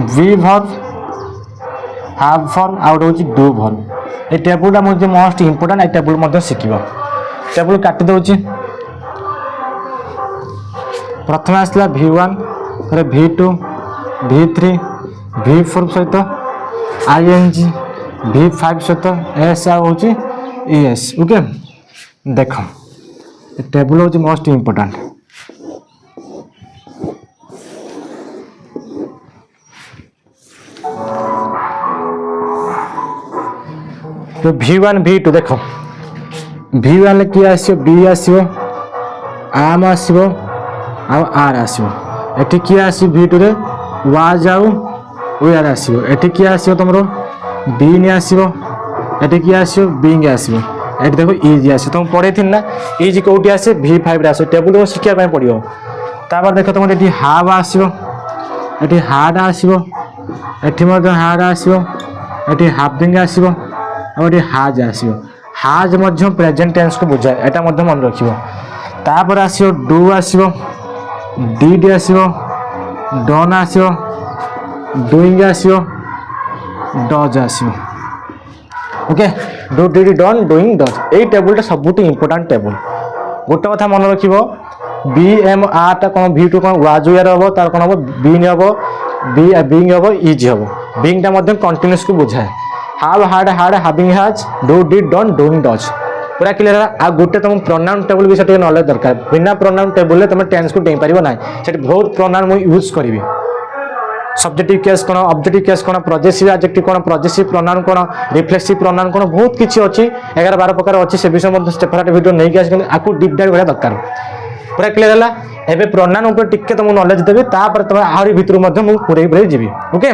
बी वर्ब हाफ वर्ब आउ गोटे हूँ डू वर्ब ये टेबुलटा मुझे मोस्ट इंपोर्टेंट ये टेबुल शिख टेबुल काटी दूसरी प्रथम आसला V1 V2 V3 V4 सहित ING V5 सहित S हूँ ES ओके देख टेबुल हूँ मोस्ट इंपोर्टेंट तो V1 V2 देख V1 किए आसो B आसो आम आसो आर आसो एटी किए आस V2 रे वाज आउ वे आर आसो एटी किए आसो तुम बीन आसो एटी किए आसो बिंग आसो एटी देखो इज आसो तुम पढ़े थी ना इज कौटी आसे V5 रे आसो टेबुल को शिखा पड़ो तापर देख तुम ये हाव आसो एटी हार्ड आसो एटी हार्ड आसो एटी हाविंग आसो और ये हाज आसो हाज मध्य प्रेजेंट टेंस को बुझाए एटा मध्य मन रखियो तापर आसो डू आसो डिड आसो डन आसो डूइंग आसो डज आसो okay do did done doing does ये टेबुलटा सबुठ इंपोर्टेंट टेबुल गोटे कथा मन रखियो BM आटा कौन V2 कौन वाज यार हम तार कौन हम बीन हम बीइंग हम इज हम बीइंगटा मध्य कंटिन्यूअस को बुझाए have had had having has do did done doing does पूरा क्लियर है आ गोटे तुम प्रोनाउन टेबल विषय नॉलेज दरकार बिना प्रोनाउन टेबल तुम टेंस को डेई पारिबो ना सेठी बहुत प्रोनाउन मु यूज करिवि सब्जेक्टिव केस कोन ऑब्जेक्टिव केस कोन प्रोजेसिव एडजेक्टिव कोन प्रोजेसिव प्रोनाउन कोन रिफ्लेक्सिव प्रोनाउन कोन बहुत किछि अछि 11 12 प्रकार अछि से विषय मध्ये सेपरेट वीडियो नै के आछि आकु डीप डाइव करा दरकार पूरा क्लियर हला एबे प्रोनाउन ऊपर टिके तुम नॉलेज देबी तापर तुम आहुरी भितरु मध्ये मु पुरै जिवि ओके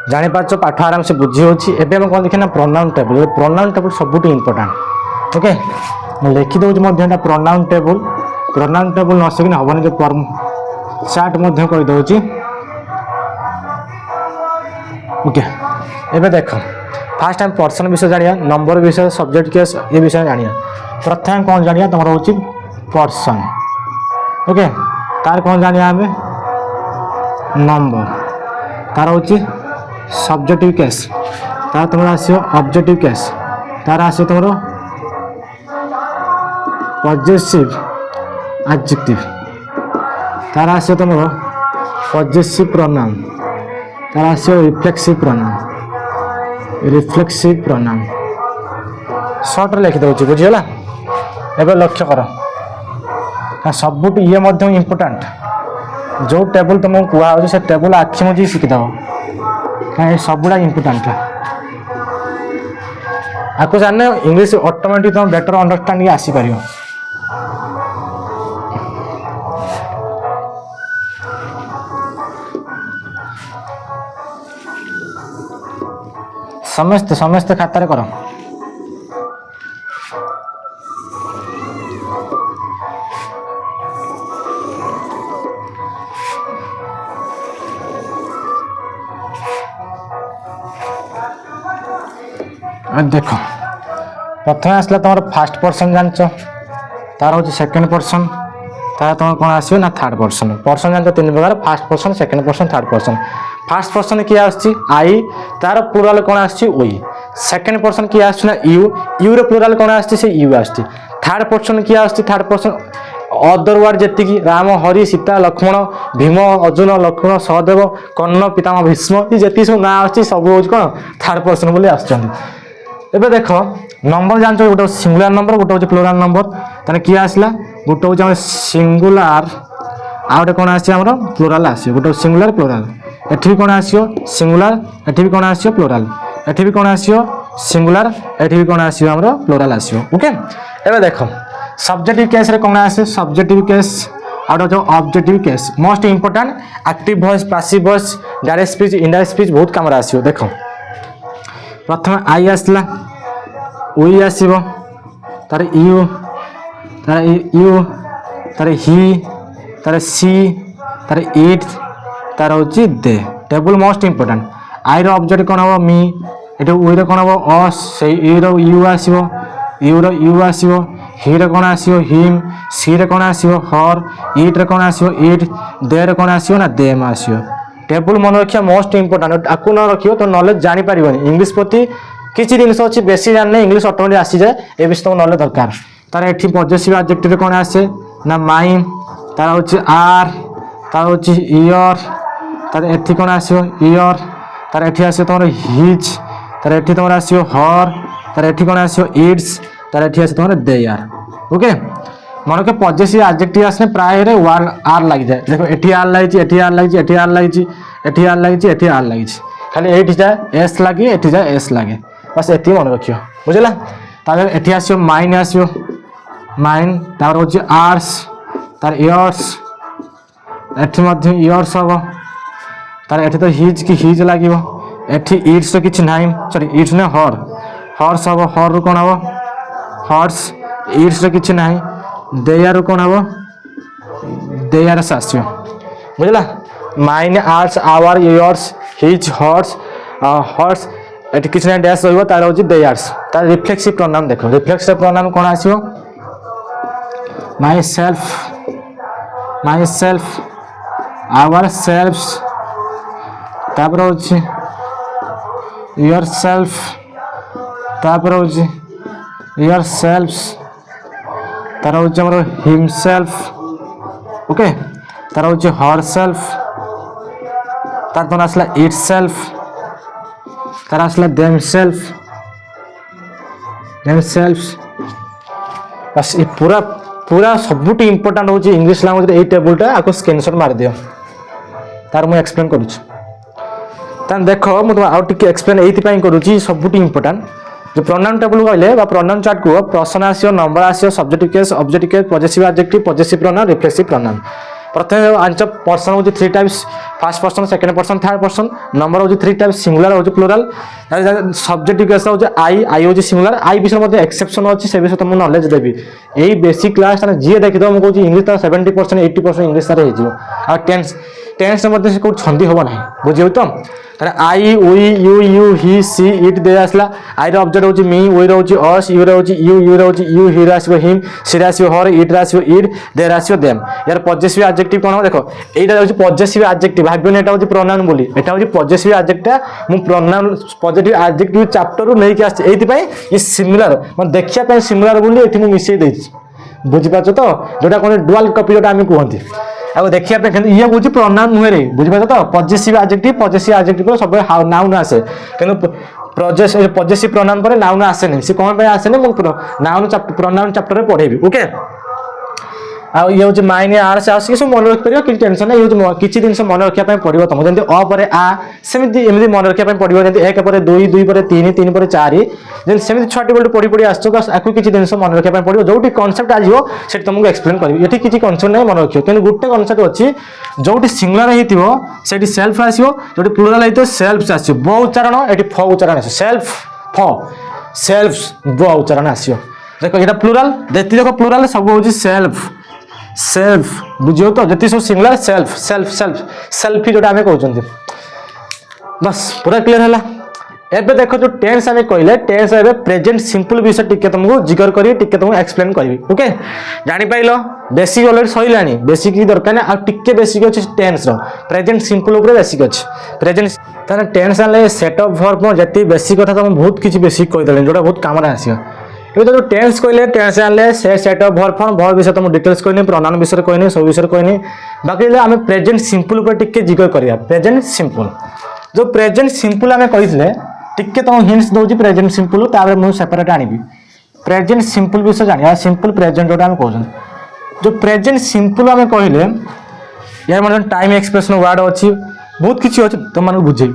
जानी पार्छ पाठ आराम से बुझी होची एबे हम कोन देखिना प्रोनाउन टेबल सबुठ इंपोर्टेंट ओके मैं लिखि दउछ मध्यटा प्रोनाउन टेबल न सकिन हबनी जो फॉर्म चार्ट मध्य कर दउची ओके एबे देखो फास्ट टाइम पर्सन विषय जानिया नंबर विषय सब्जेक्ट केस ये विषय जानिया प्रथम कौन जानिया तमरा होची पर्सन ओके तार कौन जानिया हमें नंबर तार होची सब्जेक्टिव केस तार तुम आसो ऑब्जेक्टिव केस तार आसो तुम पॉजिटिव एडजेक्टिव तार आसो तुम पॉजिटिव प्रोनाउन तार आसो रिफ्लेक्सिव प्रोनाउन शॉर्ट लिखि दउची बुझियला एबे लक्ष्य कर सबुठ ये मध्यम इंपोर्टेंट जो टेबल तुमको कुआ हो से टेबल आखि मझी शिखिदव कहीं सबुड़ा इंपोर्टेंट आपको जाने इंग्लिश ऑटोमेटिक तुम बेटर अंडरस्टैंडिंग आसीपर समस्त समस्त खातार कर देख प्रथम आसला तुम फास्ट पर्सन जान तार हूँ सेकेंड पर्सन तार तुम कौन आसो ना थर्ड पर्सन पर्सन जान तीन प्रकार fast person second person third person fast person किए आई तार प्लूराल कौन आई सेकेंड पर्सन किए ना यू यू रो प्लूराल कौन आसी यू आस थर्ड पर्सन किए थर्ड पर्सन अदर वर्ड जी राम हरि सीता लक्ष्मण भीम अर्जुन लक्ष्मण सहदेव कर्ण पितामह भीष्म ये सब ना आसी सब हूँ कौन थर्ड पर्सन बोली आसते देख नंबर जान गोटे सिंगुलर नंबर गोटे हूँ प्लूराल नंबर ताने किए आसला गोटे हूँ सिंगुलर आउटे कौन आम प्लूराल आस गोटे सिंगुलर प्लूराल एठी कौन आसो सिंगुलर एठी भी कौन आसो प्लूराल एठी भी कौन आसो सिंगुलर एठी भी कौन आसो हमरो प्लूराल आसो ओके एबे देखो सब्जेक्टिव केस रे कौन आसे सब्जेक्टिव केस आउट जो objective case most important active voice passive voice direct speech indirect speech बहुत काम रे आसो देखो प्रथम आई आसला ओई आसीबो तार यू तार ही तार सी तार इट तार हूँ the table most important I object कौन हम मी ये ओई कौन हम अस से यू आसो यू आसो ही कौन आसो हिम सी रे कौन आसो हर इट रे कौन आसो इट दे रे कौन आसो ना देम आसो टेबल मन रखा मोस्ट इंपोर्टेंट आपको न रखियो तो नॉलेज जानी पारिबनी इंग्लिश प्रति किसी जिन अच्छी बेसी जानने इंग्लिश ऑटोमेटिक आसी जाए ए विषय तुम नॉलेज दरकार तार एठी पॉजिटिव एडजेक्टिव कौन आसे ना माइन तार हूँ आर तार हूँ इयर तार एठी कौन आसो इयर तार एठी आसो तुम हिज तार एठी तुम आसो हर तार एठी कौन आसो इट्स तार एठी आसो तुम दे आर ओके मन के पॉजिटिव एडजेक्टिव आसने प्राय रे वन आर लग जाए देखो एठी आर लगी एठी आर लगी एठी आर लगी एठी आर लगी एठी आर लगी खाली एठी जाए एस लगे एठी जाए एस लगे बस एति मन रखियो बुझला तार एठी आसो माइन आसो माइन तार हूँ आर्स तार इयर्स एठी मध्य इयर्स हम तार एठी तो हिज कि हिज लगे एठी इट्स किछि नाइ सॉरी इट्स ने हर हर्स हम हर रु कौन हम हर्स इट्स किछि नाइ देयर कौन हम देयर से आसो बुझला mine ours our yours his hers hers एटी किसी ना डैश रही तार हूँ देयर्स तार रिफ्लेक्सिव प्रोनाउन देखो रिफ्लेक्सिव प्रोनाउन कौन आसो माई सेल्फ आवर सेल्फ्स तापर हूँ योर सेल्फ तापर हूँ योर सेल्फ्स तार हूँ आमर हिमसेल्फ ओके तार हूँ हर सेल्फ तार तुम आसला इट सेल्फ तार आसला देम सेल्फ बस ये पूरा पूरा सबुठ इंपोर्टाट हूँ इंग्लिश लैंग्वेज ये टेबुलटा आपको स्क्रीनशॉट मार दियो तार मुझे एक्सप्लेन करुँच देख मुझे आउ टे एक्सप्लेन ये करुँच सबुठ इंपोर्टाट जो प्रोनाउन टेबल कहले प्रोनाउन चार्ट को पर्सन आसो नंबर आसो subjective case objective case positive adjective positive pronoun reflexive pronoun प्रथम आंच पर्सन हूँ three types fast person second person third person number हूँ थ्री टाइप्स सिंगुलर हूँ प्लूराल सब्जेक्टिव केस हूँ आई हूँ सिंगुलर आई विषय एक्सेप्शन अच्छी से विषय तुमको नॉलेज देवी यही बेसिक क्लास जी देखिए मुझे कहूँ इंग्लिश तार 70% 80% इंग्लिश तार हो टेन्स टेन्स कौट छंदी हम ना बुझे तो आई ओई you he see it they आसला आई ऑब्जेक्ट हूँ मी ओई रोचे अस यू रोचे यू रोचे यू ही आसो हिम सी आसो हर इट आसो इट देर आसो देम यार पॉजिटिव एडजेक्टिव कौन देखो यहाँ हूँ पॉजिटिव एडजेक्टिव भावियों यहाँ हूँ प्रोनाउन बोली एटा हूँ पॉजिटिव एडजेक्टिव मु प्रोनाउन पॉजिटिव एडजेक्टिव चैप्टर रू नहीं आसी ये सिमिलर मैं देखिए सिमिलर बोली ये मिसई देती बुझीपार तो जोटा कौन डुअल कपी जोटा आम कहते अब देखिए ये हूँ प्रोनाउन नुहे रे बुझीपार तो पॉजिटिव एडजेक्टिव सब नाउन आसे कि पॉजिटिव प्रोनाउन पर नाउन आसेनि सी कौन आसेनि नाउन प्रोनाउन चैप्टर में पढ़ेबी ओके आ ये हूँ माइन आर्स आस सब मन रखिपर कि टेंशन ना ये किसी जिन मन रखापी पड़ो तुमको जमी अपर आ सेमती एमती मन रखापी पड़ो जमी एक पर दुई दुई पर तीन तीन पर चार सेमती छुटी बेलू पढ़ी पढ़ी आसो आपको किसी जिन मन रखापी पड़ो जो कनसेप्ट आज से तुमको एक्सप्लेन करी ये किसी कनसेप्ट नहीं मन रखियो कि गोटे कनसेप्ट अच्छी जो सिंगुलर होती सेल्फ आसो जो प्लूराल होती सेल्फ आसो ब उच्चारण ये फ उच्चारण आस सेल्फ फ सेल्फ ब उच्चारण आसो देखो ये प्लूराल देती देखो प्लूराल सब हूँ सेल्फ सेल्फ बुझे तो जी सब singular self self self selfie जोटा आम कहते बस पूरा क्लीयर है एबे देखो जो टेंस आमे कहले टेंस एबे प्रेजेंट सिंपल विषय टिके तुमको जिकर करी टिके तुमको एक्सप्लेन करबी ओके जानि पाइलो बेसिक ऑलरेडी सइलानी बेसिक की दरकार ना आ टिके बेसिक अछि टेंस रो प्रेजेंट सिंपल ऊपर बेसिक अछि प्रेजेंट ताने टेंस आले सेट ऑफ वर्ब में जति बेसिक कथा तुम बहुत किछि बेसिक कहि देले जोटा बहुत काम रे आसीयो एबे तो टेंस कहले टेंस आले से set of verb form verb विषय तुम डिटेल्स कहनी प्रोनाउन विषय कहनी सब विषय कहनी बाकी आमे प्रेजेंट सिंपल ऊपर टिके जिकर करिया प्रेजेंट सिंपल जो प्रेजेंट सिंपल आमे कहिसले टिके तुम हिंट्स दउची प्रेजेंट सिंपल तारे मु सेपरेट आनिबी प्रेजेंट सिंपल विषय जानिया सिंपल प्रेजेंट जोटा हम कहउछन जो प्रेजेंट सिंपल आमे कहिले यार मतलब टाइम एक्सप्रेशन वर्ड अछि बहुत किछि अछि तुम मानु बुझे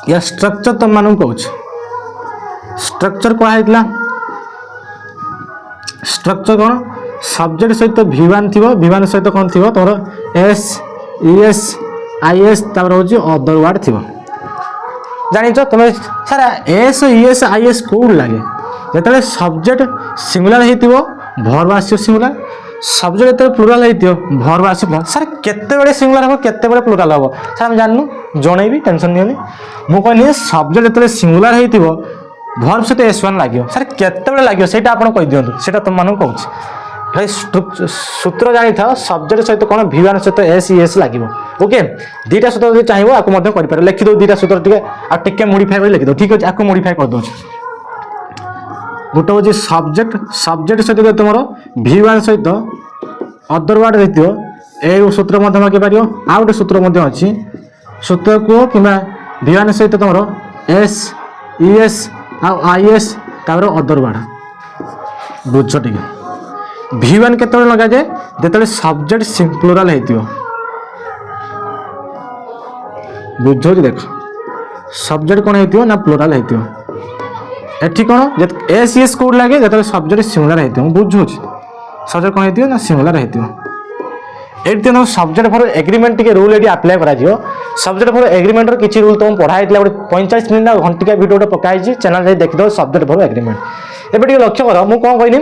या स्ट्रक्चर तुम मानु कहउछ स्ट्रक्चर को आइतला स्ट्रक्चर कोन सब्जेक्ट सहित V1 थिबो V1 सहित कोन थिबो तोर S ES IS तापर होची अदर वर्ड थिबो जानि छ तुम sir S ES IS code लागे जेतले subject singular हेतिबो verb आसियो singular subject जेतले plural हेतियो verb आसियो plural sir केते बेले सिंगुलर हो केते बेले प्लुरल हो सर हम जाननु जणैबी टेंशन नियोनी मु कहनी सब्जेक्ट जेतले सिंगुलर हेतिबो वर्ब सहित S1 लागियो सर केते बेले लागियो सेटा आपण कहि दियंतु सेटा तुम मानु कहूछ भाई सूत्र जानि था सब्जेक्ट सहित कोन V1 सहित S ES लागिवो ओके दीटा सूत्र जे चाहिबो आको मध्य करि पारे लिखि दो दीटा सूत्र टिके आ टिके मॉडिफाई कर लिखि दो ठीक अछि आको मॉडिफाई कर दो गोटे होची सब्जेक्ट सब्जेक्ट सहित तुमरो V1 सहित अदर वर्ड रहितो ए सूत्र मध्य माके पारियो आ गोटे सूत्र मध्य अछि सूत्र को किबा V1 सहित तुमरो S ES आ IS तापर अदर वर्ड बुझो टिके V1 केतले लगा जे जेतले सब्जेक्ट प्लुरल हेतियो बुझो जे देख सब्जेक्ट कोन हेतियो ना प्लुरल हेतियो एठी कोन जे एस कोड लागे जेतले सब्जेक्ट सिंगुलर हेतियो बुझो सब्जेक्ट कोन हेतियो ना सिंगुलर हेतियो एठी न सब्जेक्ट फॉर एग्रीमेंट के रूल एठी अप्लाई करा जियो सब्जेक्ट फॉर एग्रीमेंट रो किछि रूल तुम पढाइतला 45 मिनिट ना घंटिका वीडियो पकाई छी चैनल रे देख दो सब्जेक्ट फॉर एग्रीमेंट एबे टिके लक्ष्य करो मु कोन कहनी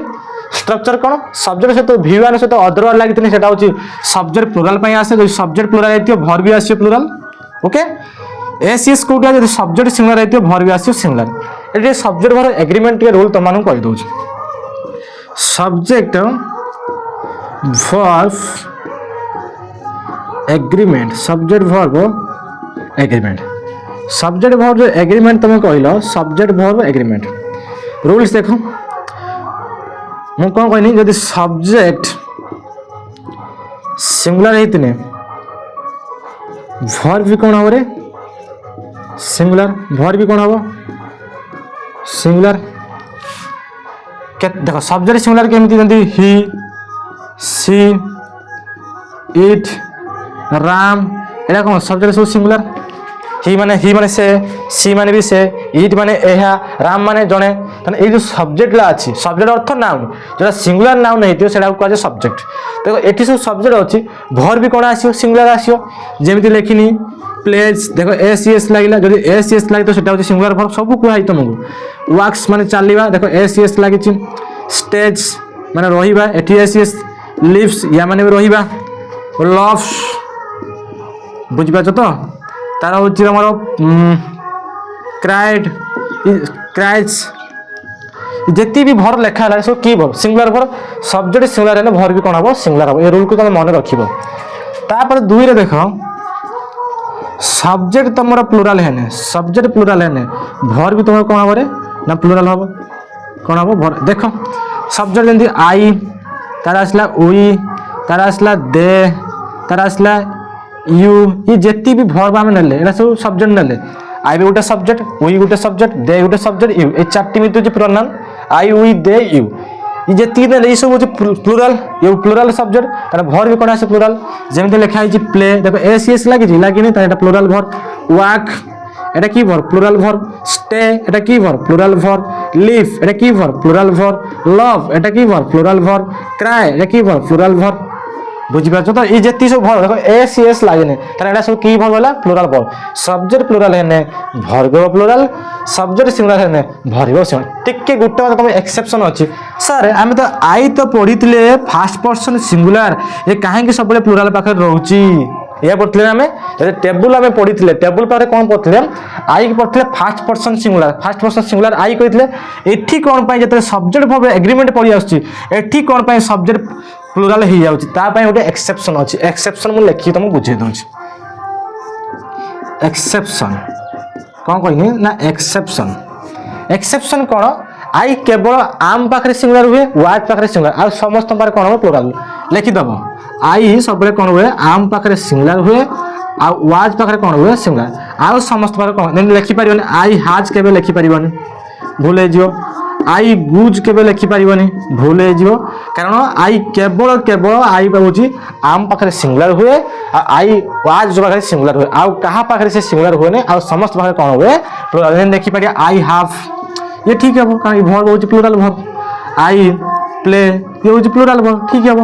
स्ट्रक्चर कोन सब्जेक्ट से तो V1 से तो अदर वर्ड लागितनी सेटा होची सब्जेक्ट प्लुरल पई आसे जो सब्जेक्ट प्लुरल हेतियो वर्ब भी आसे प्लुरल ओके एस कोड जो सब्जेक्ट सिंगुलर हेतियो वर्ब भी आसे सिंगुलर एटे सब्जेक्ट फॉर एग्रीमेंट के रूल तमानु कहि दउछ subject verb agreement subject verb agreement subject verb agreement तुम कहलो सब्जेक्ट वर्ब एग्रीमेंट रूल्स देखो मु कोन कहनी यदि सब्जेक्ट सिंगुलर हेतिने वर्ब भी कोन हो रे सिंगुलर वर्ब भी कोन हो सिंगुलर के देखो सब्जेक्ट सिंगुलर केमिति जंती ही सी इट राम एला कोन सब्जेक्ट सब सिंगुलर ही माने से सी माने भी से इट माने एहा राम माने जणे तने ए जो सब्जेक्ट ला अछि सब्जेक्ट अर्थ नाउन जेटा सिंगुलर नाउन हेतियो सेटा को जे सब्जेक्ट देखो एठी सब सब्जेक्ट अछि वर्ब भी कोन आसियो सिंगुलर आसियो जेमिति लेखिनी प्लेज देखो एस एस लागिला जदि एस एस लागि तो सेटा होची सिंगुलर वर्ब सब को हाई तुमको वर्क्स माने चालिबा देखो एस एस लागि छि स्टेज माने रहिबा एठी एस एस लिव्स या माने रहिबा लव्स बुझबा तो तार होची हमरो क्राइड क्राइज जेती भी भर लेखा है सब की भर सिंगुलर भर सब्जेक्ट सिंगुलर है भर भी कोन हबो सिंगुलर हबो ए रूल को तुम मन रखिबो तापर दुई रे देखो सब्जेक्ट तमरो प्लुरल है सब्जेक्ट प्लुरल है भर भी तुम कोन हबो रे ना प्लुरल हबो कोन हबो भर देखो सब्जेक्ट जंती आई तार असला उई तार असला दे तार असला यू ये जेती भी भर हम नेले एला सब सब्जेक्ट नेले आई भी गोटे सब्जेक्ट उई गोटे सब्जेक्ट दे गोटे सब्जेक्ट यू ए चारटी मित होची प्रोनाउन आई उई दे यू ये जेती नेले ये सब होची प्लुरल ये प्लुरल सब्जेक्ट तार भर भी कोन आसे प्लुरल जेमते लिखा है प्ले देखो एस एस लागि जी लागि नै तार एटा प्लुरल भर वॉक एटा की भर प्लुरल भर स्टे एटा की भर प्लुरल भर लिव एटा की भर प्लुरल भर लव एटा की भर प्लुरल भर क्राई एटा की भर प्लुरल भर बुझी पाछो तो ई जेती सब भर देखो एस एस लागेने तार एटा सब की भर होला प्लुरल भर सब्जेक्ट प्लुरल हेने वर्ब प्लुरल सब्जेक्ट सिंगुलर हेने वर्ब सिंगुलर टिके गुटे बात तुम एक्सेप्शन अछि सर हम तो आई तो पढितले फर्स्ट पर्सन सिंगुलर ये काहे के सबले प्लुरल पाखर रहउची ये पढ़ते आम टेबुल आम पढ़ी टेबुल पर कौन पढ़ते आई पढ़ते फास्ट पर्सन सिंगुलर आई कहते एठी कौन जो सब्जेक्ट भाव एग्रीमेंट पढ़ी आठी कौन सब्जेक्ट प्लुराल हो जाए गोटे एक्सेप्शन अच्छी एक्सेप्शन मुझे लिखिए तुमको बुझे दूसरी एक्सेप्शन कौन कहनी ना एक्सेप्शन कौन आई केवल आम पाखे सिंगुलर हुए वाज पाखे सिंगुलर आ समस्त कौन हम प्लुराल लिखिदेव आई सब कौन हुए आम पाखे सिंगुलर हुए आ वाज पाखे कौन हुए सिंगुलर आ समस्त पाखे कौन लिखिपर आई हाज के लिखिपर भूल हो आई गुज के लिखिपर भूल हो कारण आई केवल केवल आई हूँ आम पाखे सिंगुलर हुए आई वाज जो पाखे सिंगुलर हुए आउ कहा पाखे से सिंगुलर हुए आ समस्त पाखे कौन हुए प्लुराल लिखिपर आई हाव ये ठीक है कारण भर्ब हूँ प्लुराल भर्ब आई प्ले ये हूँ प्लुराल भर्ब ठीक है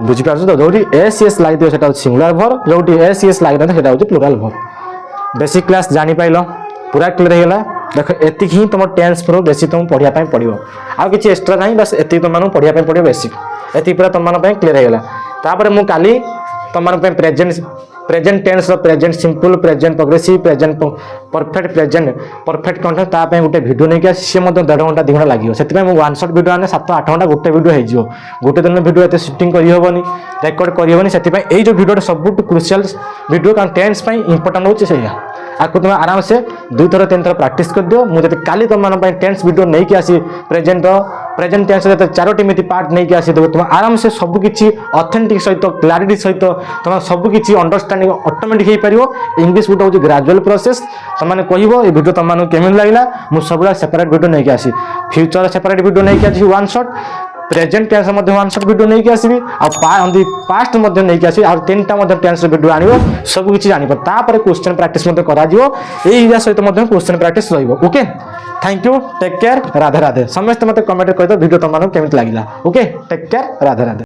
बुझीपार तो जो एस लगे से सिंगुलर भर्ब जो एस लगे से प्लुराल भर्ब बेसिक क्लास जानी पाइल पूरा क्लियर होगा देख एति ही तुम टेंस प्रो बेसी तुम पढ़ाई पड़ो आ कि एक्सट्रा ना बस एति तुम पढ़ाई पड़ो बेसिक एति पूरा तुम क्लियर होगा तापर मु काली तुम present tense present simple present progressive present perfect content ताप गोटे वीडियो नहीं कि सी 1.5 घंटा 2 घंटा लगे से वन शॉट वीडियो आने 7-8 घंटा गोटे वीडियो हो गोटे दिन वीडियो एत शूटिंग करहबनी रेकर्ड करहबनी से जो वीडियो सब क्रुशियल वीडियो कारण टेंस इंपोर्टाट होची से आपको तुम आराम से 2 थर 3 थर प्रैक्टिस कर दियो मुझे काली तुम टेंस वीडियो नहीं कि आसी प्रेजेंट टेंस 4टी मिति पार्ट नहीं कि आसी तुम आराम से सबकि ऑथेंटिक सहित क्लारिटी सहित तुम सबकि अंडरस्टैंडिंग ऑटोमेटिक हो पार इंग्लिश गोटे हूँ ग्रेजुअल प्रोसेस तुमने कह वीडियो तुमको केमी लगे मुझे सब सेपरेट वीडियो नहीं कि आसी फ्यूचर सेपरेट वीडियो नहीं कि आसी one shot present tens one shot video नहीं कि आसबि पास्ट नहीं कि आसबि 3टा टेंस वीडियो आनिबो सब किछि जानिबो तापर क्वेश्चन प्रैक्टिस करा जिवो एई सहित क्वेश्चन प्रैक्टिस रहिबो okay thank you take care Radhe Radhe समस्त मते कमेंट कर दो वीडियो तुमको केमिति लागिला okay take care Radhe Radhe.